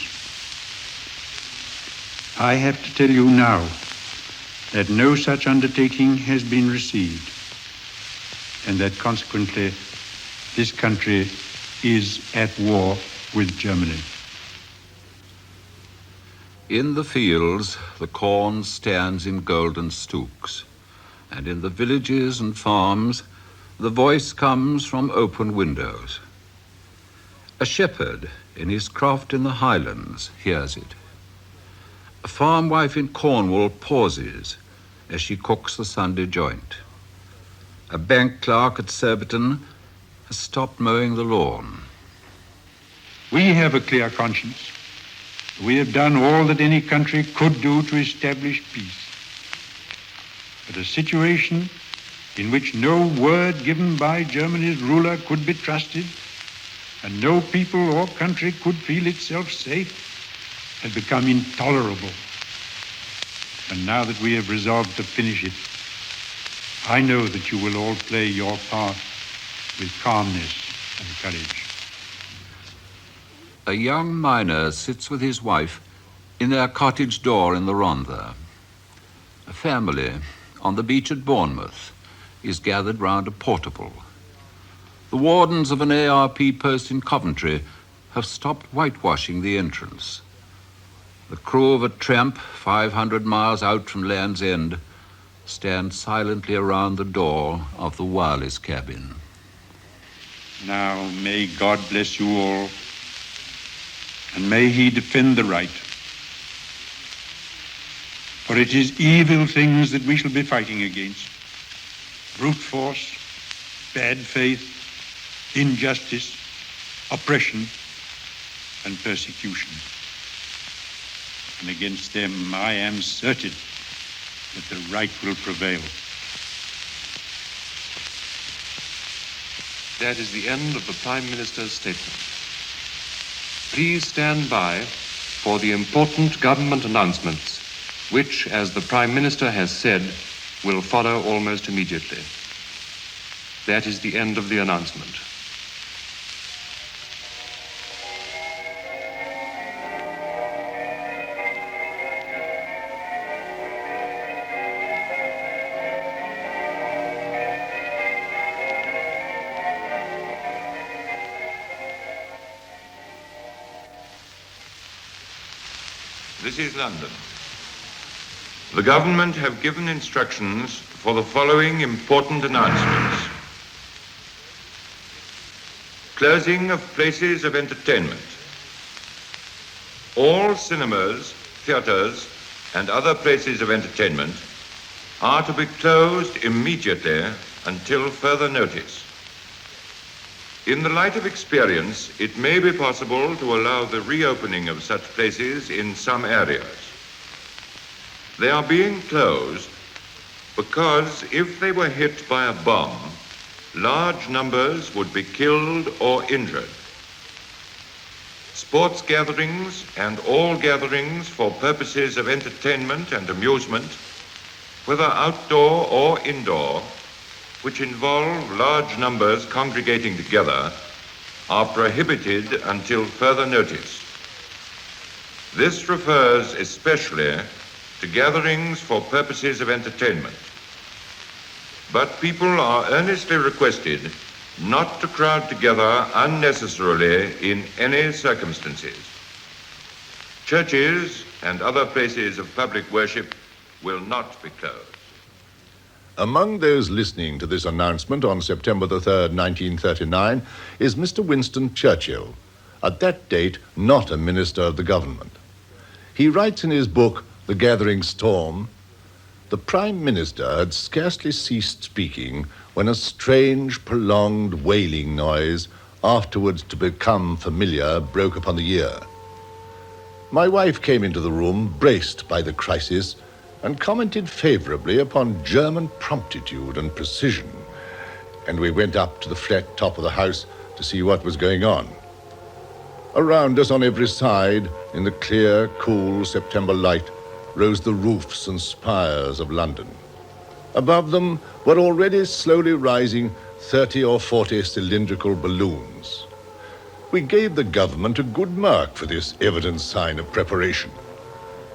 I have to tell you now that no such undertaking has been received, and that consequently this country is at war with Germany. In the fields, the corn stands in golden stooks, and in the villages and farms, the voice comes from open windows. A shepherd in his croft in the highlands hears it. A farm wife in Cornwall pauses as she cooks the Sunday joint. A bank clerk at Surbiton has stopped mowing the lawn. We have a clear conscience. We have done all that any country could do to establish peace. But a situation in which no word given by Germany's ruler could be trusted, and no people or country could feel itself safe, has become intolerable. And now that we have resolved to finish it, I know that you will all play your part with calmness and courage. A young miner sits with his wife in their cottage door in the Rhondda. A family on the beach at Bournemouth is gathered round a portable. The wardens of an ARP post in Coventry have stopped whitewashing the entrance. The crew of a tramp 500 miles out from Land's End stand silently around the door of the wireless cabin. Now may God bless you all, and may he defend the right. For it is evil things that we shall be fighting against. Brute force, bad faith, injustice, oppression, and persecution. And against them I am certain that the right will prevail. That is the end of the Prime Minister's statement. Please stand by for the important government announcements, which, as the Prime Minister has said, will follow almost immediately. That is the end of the announcement. This is London. The government have given instructions for the following important announcements. Closing of places of entertainment. All cinemas, theatres, and other places of entertainment are to be closed immediately until further notice. In the light of experience, it may be possible to allow the reopening of such places in some areas. They are being closed because if they were hit by a bomb, large numbers would be killed or injured. Sports gatherings and all gatherings for purposes of entertainment and amusement, whether outdoor or indoor, which involve large numbers congregating together, are prohibited until further notice. This refers especially to gatherings for purposes of entertainment. But people are earnestly requested not to crowd together unnecessarily in any circumstances. Churches and other places of public worship will not be closed. Among those listening to this announcement on September the 3rd, 1939, is Mr. Winston Churchill, at that date not a minister of the government. He writes in his book, The Gathering Storm, the Prime Minister had scarcely ceased speaking when a strange, prolonged wailing noise, afterwards to become familiar, broke upon the ear. My wife came into the room, braced by the crisis, and commented favorably upon German promptitude and precision, and we went up to the flat top of the house to see what was going on. Around us on every side, in the clear, cool September light, rose the roofs and spires of London. Above them were already slowly rising 30 or 40 cylindrical balloons. We gave the government a good mark for this evident sign of preparation.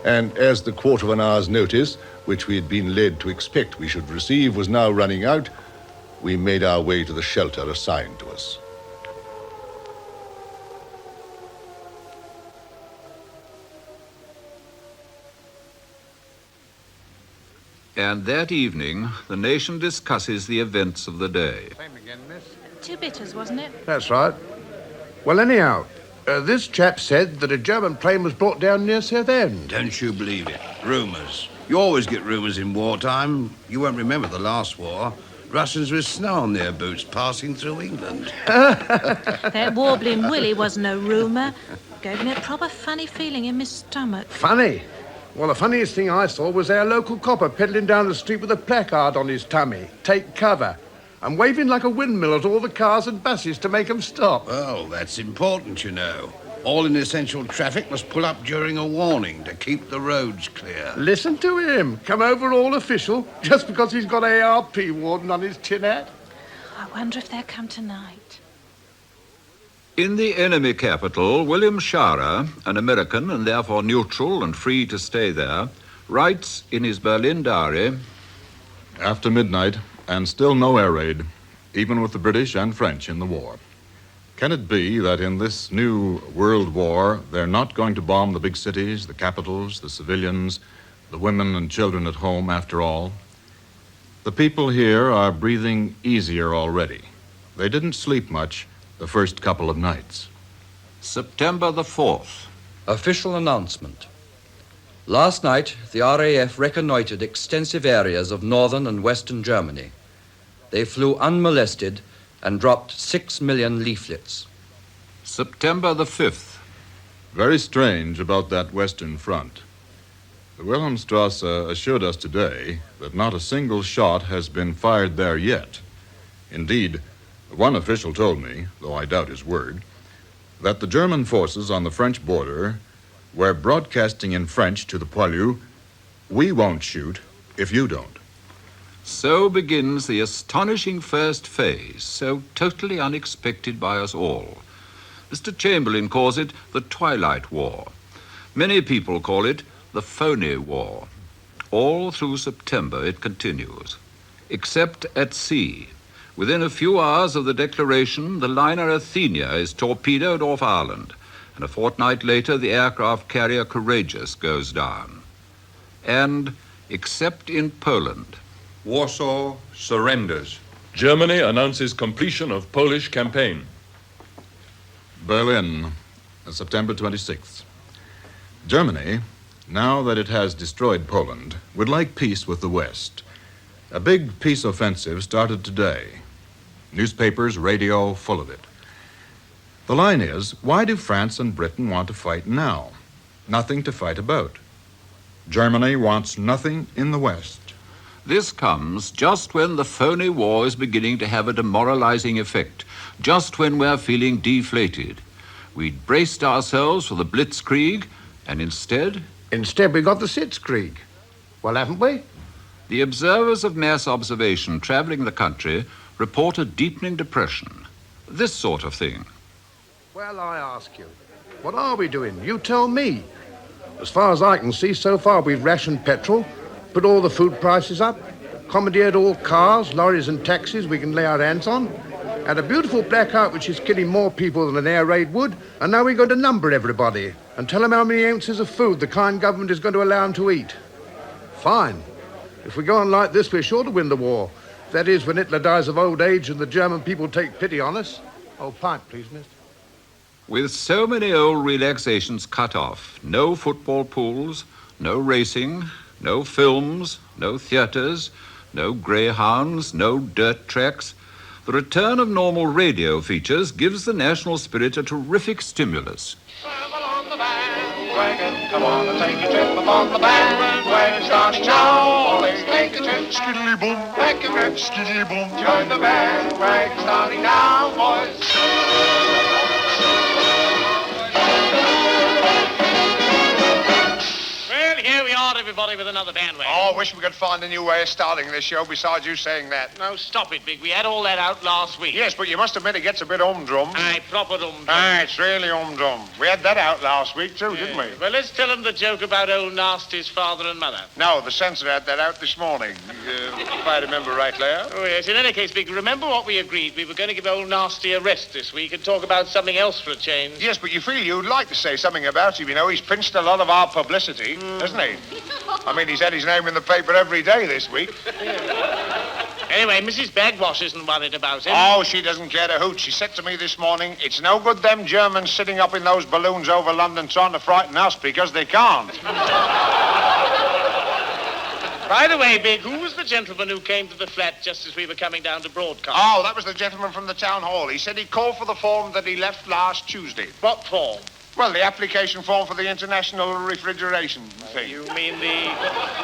And as the quarter of an hour's notice, which we had been led to expect we should receive, was now running out, we made our way to the shelter assigned to us. And that evening, the nation discusses the events of the day. Same again, miss. 2 bitters, wasn't it? That's right. Well, anyhow, this chap said that a German plane was brought down near Southend. Don't you believe it? Rumours. You always get rumours in wartime. You won't remember the last war. Russians with snow on their boots passing through England. That warbling Willie was no rumour. Gave me a proper funny feeling in my stomach. Funny? Well, the funniest thing I saw was our local copper peddling down the street with a placard on his tummy, "Take cover," and waving like a windmill at all the cars and buses to make them stop. Well, that's important, you know. All essential traffic must pull up during a warning to keep the roads clear. Listen to him. Come over all official, just because he's got ARP warden on his tin hat. I wonder if they'll come tonight. In the enemy capital, William Sharer, an American and therefore neutral and free to stay there, writes in his Berlin diary, After midnight, and still no air raid, even with the British and French in the war. Can it be that in this new world war, they're not going to bomb the big cities, the capitals, the civilians, the women and children at home after all? The people here are breathing easier already. They didn't sleep much the first couple of nights. September the 4th. Official announcement. Last night, the RAF reconnoitered extensive areas of northern and western Germany. They flew unmolested and dropped 6 million leaflets. September the 5th. Very strange about that western front. The Wilhelmstrasse assured us today that not a single shot has been fired there yet. Indeed, one official told me, though I doubt his word, that the German forces on the French border were broadcasting in French to the poilus, "We won't shoot if you don't." So begins the astonishing first phase, so totally unexpected by us all. Mr. Chamberlain calls it the Twilight War. Many people call it the Phony War. All through September it continues, except at sea. Within a few hours of the declaration, the liner Athenia is torpedoed off Ireland, and a fortnight later the aircraft carrier Courageous goes down. And, except in Poland, Warsaw surrenders. Germany announces completion of Polish campaign. Berlin, September 26th. Germany, now that it has destroyed Poland, would like peace with the West. A big peace offensive started today. Newspapers, radio, full of it. The line is, why do France and Britain want to fight now? Nothing to fight about. Germany wants nothing in the West. This comes just when the phony war is beginning to have a demoralizing effect, just when we're feeling deflated. We'd braced ourselves for the Blitzkrieg, and instead... Instead, we got the Sitzkrieg. Well, haven't we? The observers of mass observation traveling the country report a deepening depression. This sort of thing. Well, I ask you, what are we doing? You tell me. As far as I can see, so far we've rationed petrol, put all the food prices up, commandeered all cars, lorries and taxis we can lay our hands on, had a beautiful blackout which is killing more people than an air raid would, and now we're going to number everybody and tell them how many ounces of food the kind government is going to allow them to eat. Fine. If we go on like this, we're sure to win the war. That is, when Hitler dies of old age and the German people take pity on us. Oh, pint, please, mister. With so many old relaxations cut off, no football pools, no racing, no films, no theaters, no greyhounds, no dirt tracks, the return of normal radio features gives the national spirit a terrific stimulus. Come on and take a trip upon the bandwagon, starting now. Always take a trip. Skiddly boom, pack your grip. Skiddly boom, join the bandwagon, starting now, boys. Here we are, everybody, with another bandwagon. Oh, I wish we could find a new way of starting this show besides you saying that. No, stop it, Big. We had all that out last week. Yes, but you must admit it gets a bit humdrum. Aye, proper humdrum. Aye, it's really humdrum. We had that out last week, too, didn't we? Well, let's tell them the joke about old Nasty's father and mother. No, the censor had that out this morning, if I remember rightly. Oh, yes. In any case, Big, remember what we agreed? We were going to give old Nasty a rest this week and talk about something else for a change. Yes, but you feel you'd like to say something about him. You know, he's pinched a lot of our publicity, hasn't he? I mean, he's had his name in the paper every day this week. Anyway, Mrs. Bagwash isn't worried about him. Oh, she doesn't care a hoot. She said to me this morning, it's no good them Germans sitting up in those balloons over London trying to frighten us because they can't. By the way, Big, who was the gentleman who came to the flat just as we were coming down to broadcast? Oh, that was the gentleman from the town hall. He said he called for the form that he left last Tuesday. What form? Well, the application form for the international refrigeration thing. You mean the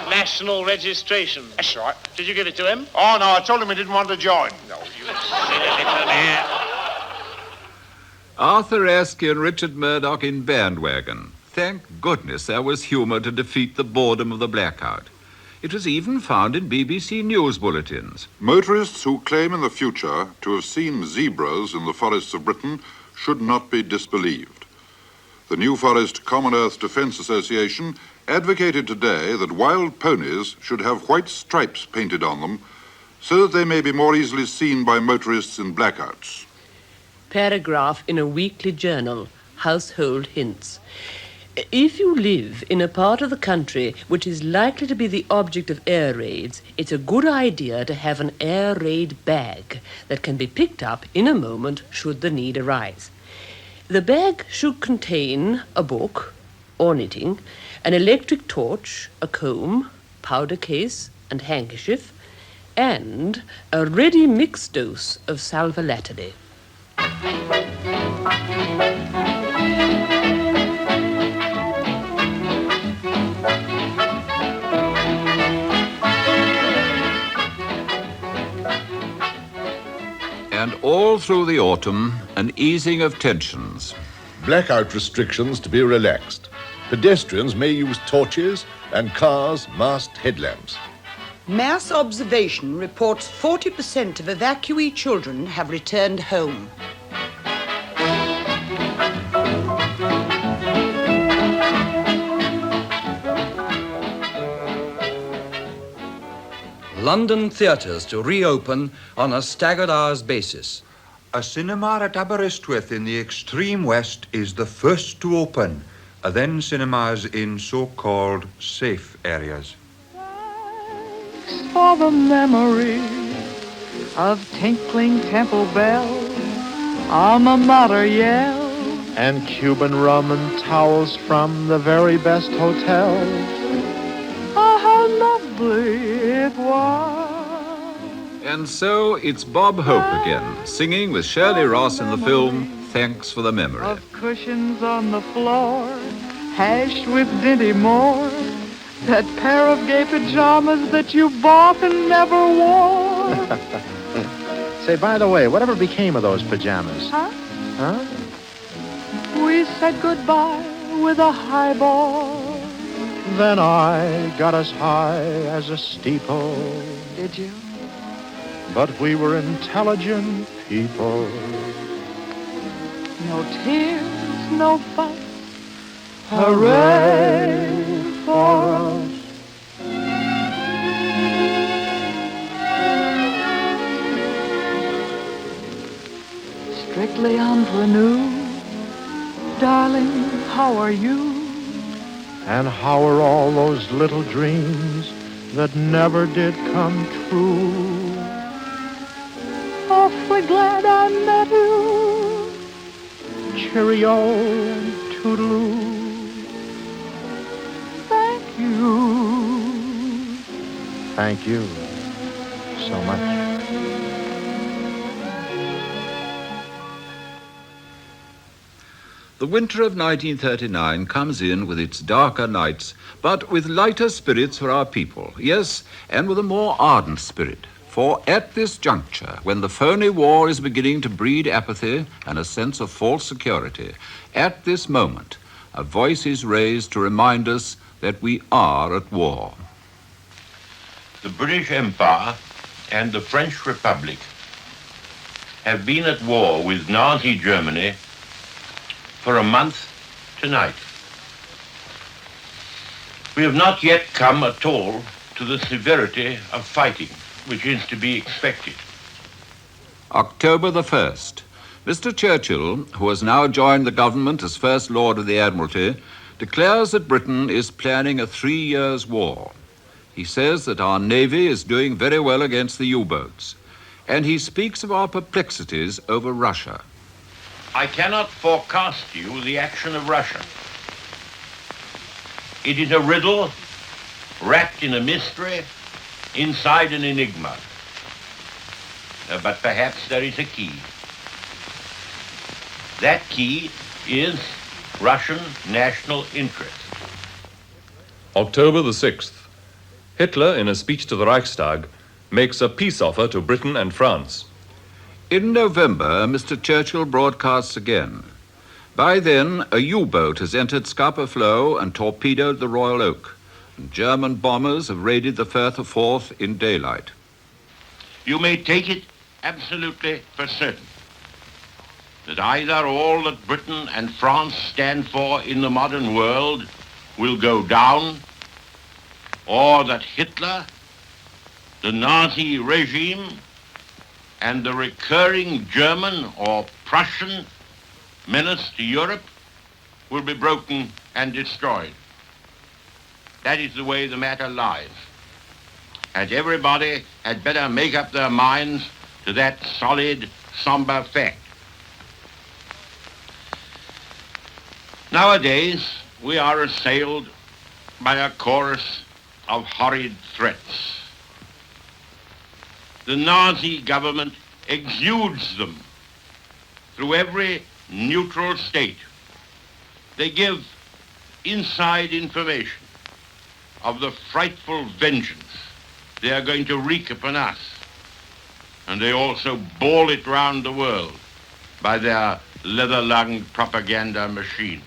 national registration? That's right. Did you give it to him? Oh, no, I told him he didn't want to join. No, you silly little man. Arthur Askey and Richard Murdoch in Bandwagon. Thank goodness there was humor to defeat the boredom of the blackout. It was even found in BBC news bulletins. Motorists who claim in the future to have seen zebras in the forests of Britain should not be disbelieved. The New Forest Common Earth Defence Association advocated today that wild ponies should have white stripes painted on them so that they may be more easily seen by motorists in blackouts. Paragraph in a weekly journal, Household Hints. If you live in a part of the country which is likely to be the object of air raids, it's a good idea to have an air raid bag that can be picked up in a moment should the need arise. The bag should contain a book or knitting, an electric torch, a comb, powder case and handkerchief, and a ready mixed dose of sal volatile. And all through the autumn, an easing of tensions. Blackout restrictions to be relaxed. Pedestrians may use torches and cars masked headlamps. Mass observation reports 40% of evacuee children have returned home. London theatres to reopen on a staggered hours basis. A cinema at Aberystwyth in the extreme west is the first to open. Then cinemas in so-called safe areas. For the memory of tinkling temple bells, alma mater yells, and Cuban rum and towels from the very best hotel. Oh, how lovely it was. And so it's Bob Hope again, singing with Shirley Ross in the film Thanks for the Memory. Of cushions on the floor, hashed with Dinty Moore, that pair of gay pajamas that you bought and never wore. Say, by the way, whatever became of those pajamas? Huh? We said goodbye with a highball. Then I got as high as a steeple. Did you? But we were intelligent people. No tears, no fuss. Hooray for us. Strictly entre nous. Darling, how are you? And how are all those little dreams that never did come true? Awfully glad I met you. Cheerio and toodaloo. Thank you. Thank you so much. The winter of 1939 comes in with its darker nights, but with lighter spirits for our people, yes, and with a more ardent spirit. For at this juncture, when the phony war is beginning to breed apathy and a sense of false security, at this moment, a voice is raised to remind us that we are at war. The British Empire and the French Republic have been at war with Nazi Germany for a month tonight. We have not yet come at all to the severity of fighting, which is to be expected. October the 1st. Mr. Churchill, who has now joined the government as First Lord of the Admiralty, declares that Britain is planning a 3 years war. He says that our Navy is doing very well against the U-boats, and he speaks of our perplexities over Russia. I cannot forecast you the action of Russia. It is a riddle wrapped in a mystery inside an enigma. But perhaps there is a key. That key is Russian national interest. October the 6th. Hitler, in a speech to the Reichstag, makes a peace offer to Britain and France. In November, Mr. Churchill broadcasts again. By then, a U-boat has entered Scapa Flow and torpedoed the Royal Oak, and German bombers have raided the Firth of Forth in daylight. You may take it absolutely for certain that either all that Britain and France stand for in the modern world will go down, or that Hitler, the Nazi regime, and the recurring German or Prussian menace to Europe will be broken and destroyed. That is the way the matter lies. And everybody had better make up their minds to that solid, somber fact. Nowadays, we are assailed by a chorus of horrid threats. The Nazi government exudes them through every neutral state. They give inside information of the frightful vengeance they are going to wreak upon us. And they also bawl it round the world by their leather-lunged propaganda machine.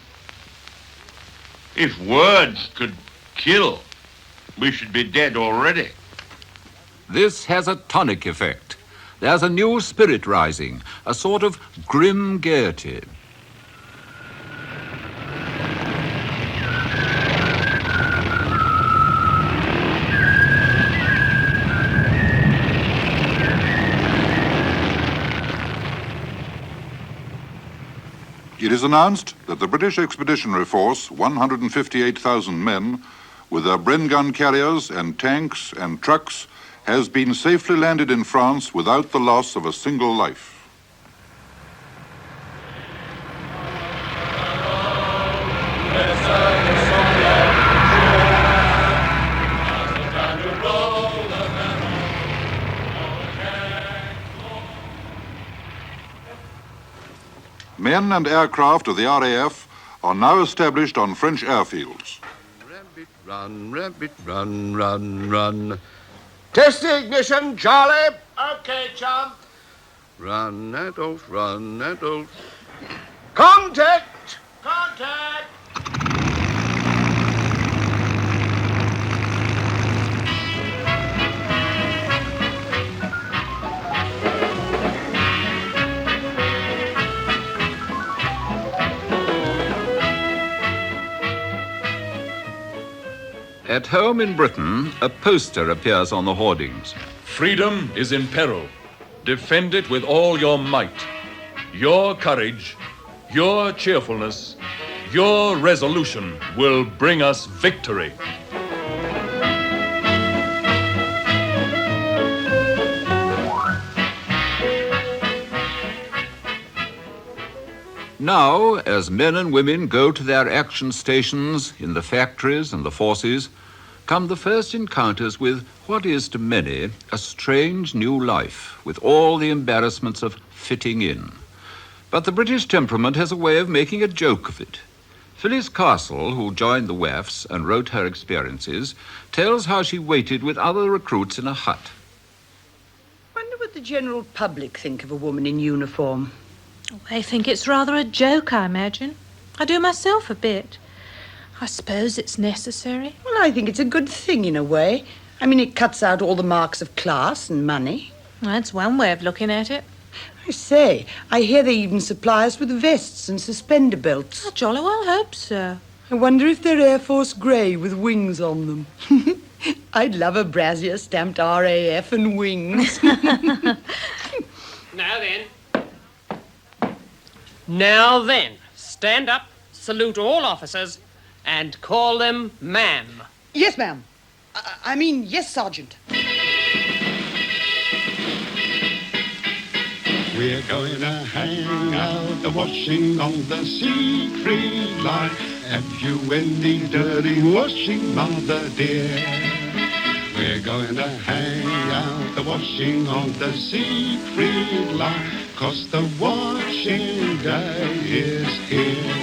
If words could kill, we should be dead already. This has a tonic effect. There's a new spirit rising, a sort of grim gaiety. It is announced that the British Expeditionary Force, 158,000 men, with their Bren gun carriers and tanks and trucks, has been safely landed in France without the loss of a single life. men and aircraft of the RAF are now established on French airfields. Run, rabbit, run, run, run. Test the ignition, Charlie. Okay, chum. Run, Adolf, run, Adolf. Contact! Contact! At home in Britain, a poster appears on the hoardings. Freedom is in peril. Defend it with all your might. Your courage, your cheerfulness, your resolution will bring us victory. Now, as men and women go to their action stations in the factories and the forces, come the first encounters with what is to many a strange new life, with all the embarrassments of fitting in. But the British temperament has a way of making a joke of it. Phyllis Castle, who joined the WAFs and wrote her experiences, tells how she waited with other recruits in a hut. Wonder what the general public think of a woman in uniform. They think it's rather a joke, I imagine. I do myself a bit. I suppose it's necessary. Well, I think it's a good thing in a way. I mean, it cuts out all the marks of class and money. That's one way of looking at it. I say, I hear they even supply us with vests and suspender belts. I jolly well hope so. I wonder if they're Air Force grey with wings on them. I'd love a brassiere stamped RAF and wings. Now then, stand up, salute all officers, and call them ma'am. Yes, ma'am. I mean, yes, Sergeant. We're going to hang out the washing on the Siegfried line. Have you any dirty washing, mother dear? We're going to hang out the washing on the Siegfried line, 'cause the washing day is here.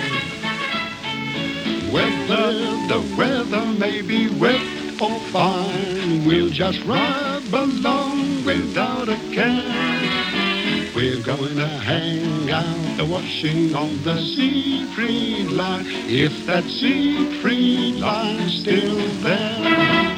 Whether the weather may be wet or fine, we'll just rub along without a care. We're going to hang out the washing on the Siegfried line, if that Siegfried line's still there.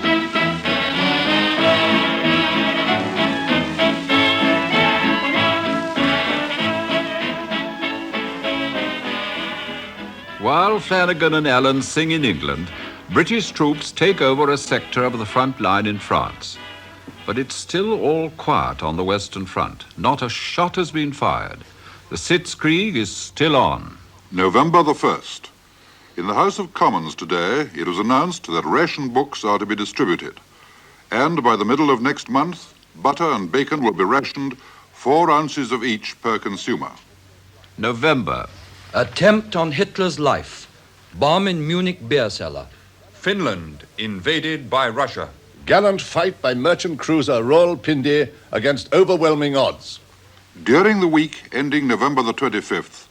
While Flanagan and Allen sing in England, British troops take over a sector of the front line in France. But it's still all quiet on the Western Front. Not a shot has been fired. The Sitzkrieg is still on. November the 1st. In the House of Commons today, it was announced that ration books are to be distributed. And by the middle of next month, butter and bacon will be rationed 4 ounces of each per consumer. November. Attempt on Hitler's life. Bomb in Munich beer cellar. Finland invaded by Russia. Gallant fight by merchant cruiser Royal Pindi against overwhelming odds. During the week ending November the 25th,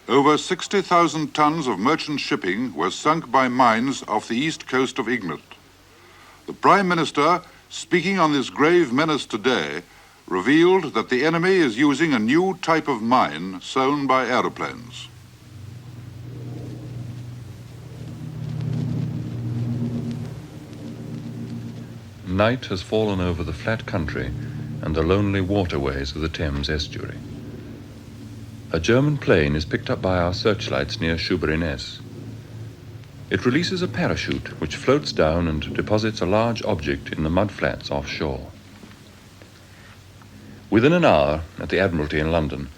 over 60,000 tons of merchant shipping were sunk by mines off the east coast of England. The Prime Minister, speaking on this grave menace today, revealed that the enemy is using a new type of mine sown by aeroplanes. Night has fallen over the flat country and the lonely waterways of the Thames estuary. A German plane is picked up by our searchlights near Schuberiness. It releases a parachute which floats down and deposits a large object in the mudflats offshore. Within an hour, at the Admiralty in London,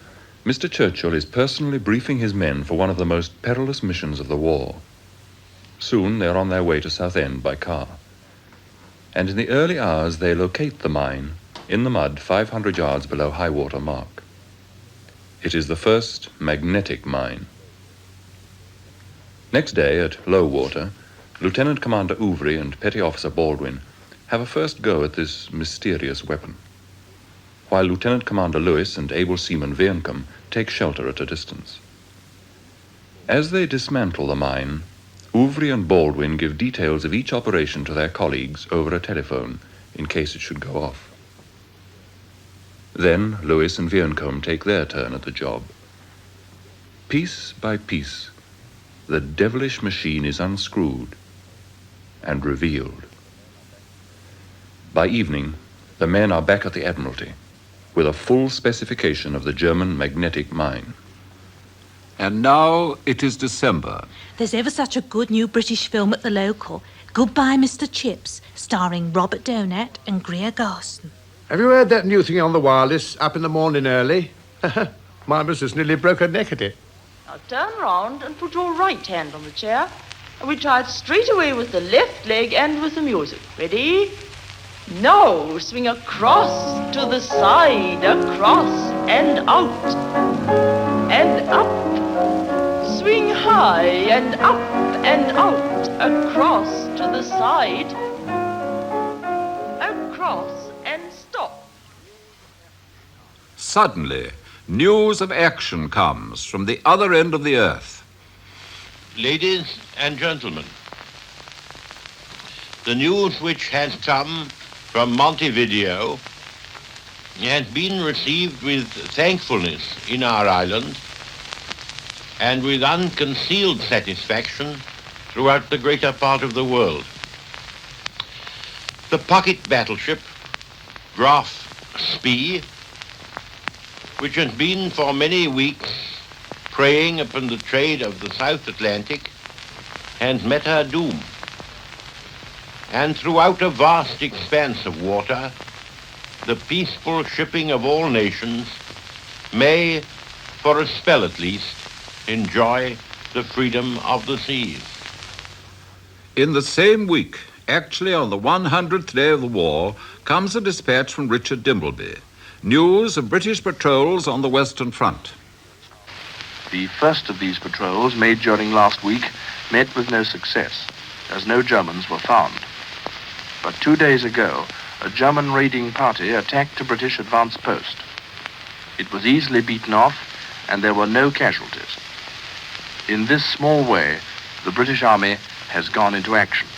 Mr. Churchill is personally briefing his men for one of the most perilous missions of the war. Soon they're on their way to Southend by car. And in the early hours they locate the mine in the mud 500 yards below high water mark. It is the first magnetic mine. Next day, at low water, Lieutenant Commander Ouvry and Petty Officer Baldwin have a first go at this mysterious weapon, while Lieutenant Commander Lewis and able seaman Vearncombe take shelter at a distance. As they dismantle the mine, Ouvry and Baldwin give details of each operation to their colleagues over a telephone in case it should go off. Then Lewis and Vieuxcombe take their turn at the job. Piece by piece, the devilish machine is unscrewed and revealed. By evening, the men are back at the Admiralty with a full specification of the German magnetic mine. And now it is December. There's ever such a good new British film at the local, Goodbye Mr. Chips, starring Robert Donat and Greer Garson. Have you heard that new thing on the wireless, up in the morning early? My missus nearly broke her neck at it. Now turn round and put your right hand on the chair. And we try it straight away with the left leg and with the music. Ready? Now swing across to the side, across and out and up. Swing high and up and out, across to the side, across and stop. Suddenly, news of action comes from the other end of the earth. Ladies and gentlemen, the news which has come from Montevideo has been received with thankfulness in our island and with unconcealed satisfaction throughout the greater part of the world. The pocket battleship Graf Spee, which has been for many weeks preying upon the trade of the South Atlantic, has met her doom. And throughout a vast expanse of water, the peaceful shipping of all nations may, for a spell at least, enjoy the freedom of the seas. In the same week, actually on the 100th day of the war, comes a dispatch from Richard Dimbleby. News of British patrols on the Western Front. The first of these patrols, made during last week, met with no success, as no Germans were found. But 2 days ago, a German raiding party attacked a British advance post. It was easily beaten off, and there were no casualties. In this small way, the British Army has gone into action.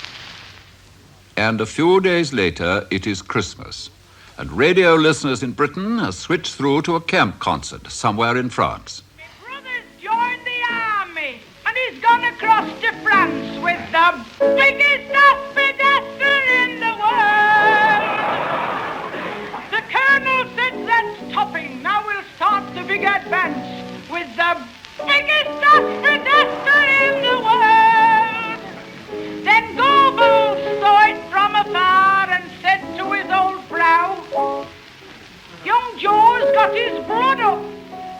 And a few days later, it is Christmas. And radio listeners in Britain have switched through to a camp concert somewhere in France. Joined the army, and he's gone across to France with the biggest ambassador in the world. The colonel said that's topping. Now we'll start the big advance with the biggest ambassador in the world. Then Goebbels saw it from afar and said to his old brow, young Joe's got his blood up.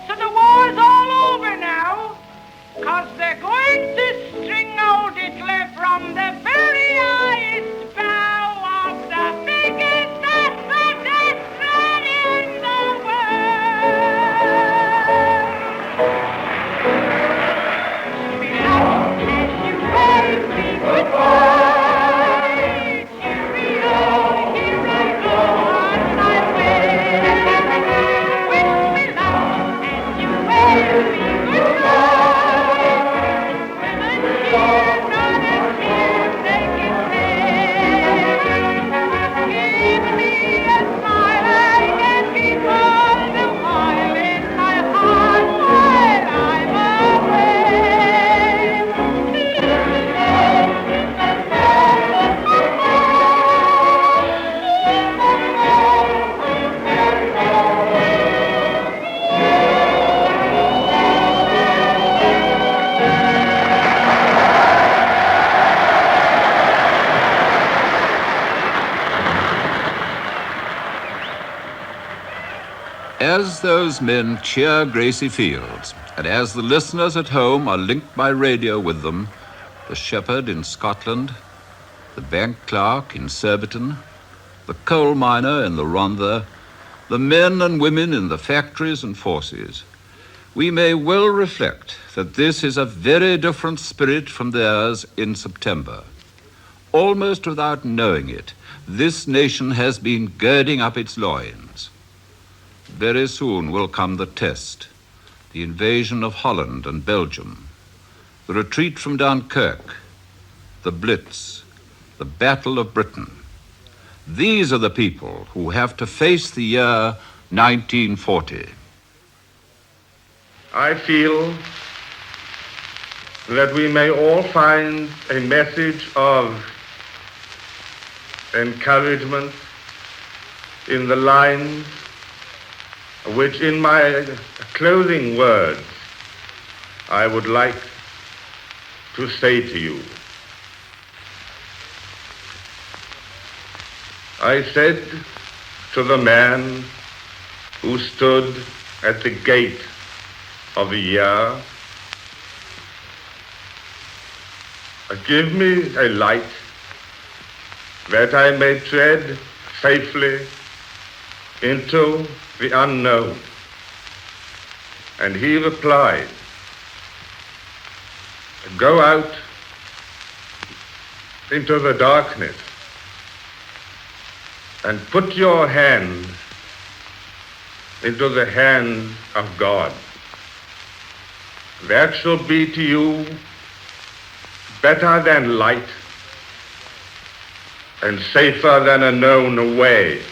So the war's all over now, 'cause they're going to string out Hitler from the very highest bough of the biggest expedition in the world. Beloved, as you wave me goodbye, cheerio, here I go on my way. Wish me luck. As those men cheer Gracie Fields, and as the listeners at home are linked by radio with them, the shepherd in Scotland, the bank clerk in Surbiton, the coal miner in the Rhondda, the men and women in the factories and forces, we may well reflect that this is a very different spirit from theirs in September. Almost without knowing it, this nation has been girding up its loins. Very soon will come the test, the invasion of Holland and Belgium. the retreat from Dunkirk, the Blitz, the Battle of Britain. These are the people who have to face the year 1940. I feel that we may all find a message of encouragement in the lines which, in my closing words, I would like to say to you. I said to the man who stood at the gate of the year, give me a light that I may tread safely into the unknown. And he replied, go out into the darkness and put your hand into the hand of God. That shall be to you better than light and safer than a known way.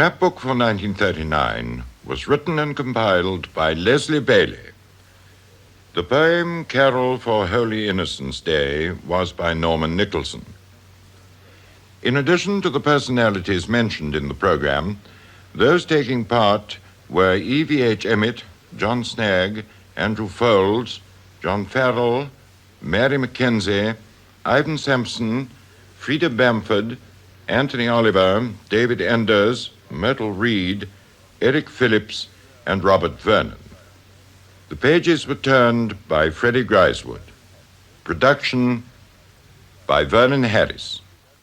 Scrapbook for 1939 was written and compiled by Leslie Bailey. The poem Carol for Holy Innocents' Day was by Norman Nicholson. In addition to the personalities mentioned in the program, those taking part were E.V.H. Emmett, John Snagg, Andrew Foulds, John Farrell, Mary Mackenzie, Ivan Sampson, Frida Bamford, Anthony Oliver, David Enders, Myrtle Reed, Eric Phillips, and Robert Vernon. The pages were turned by Freddie Grisewood. Production by Vernon Harris.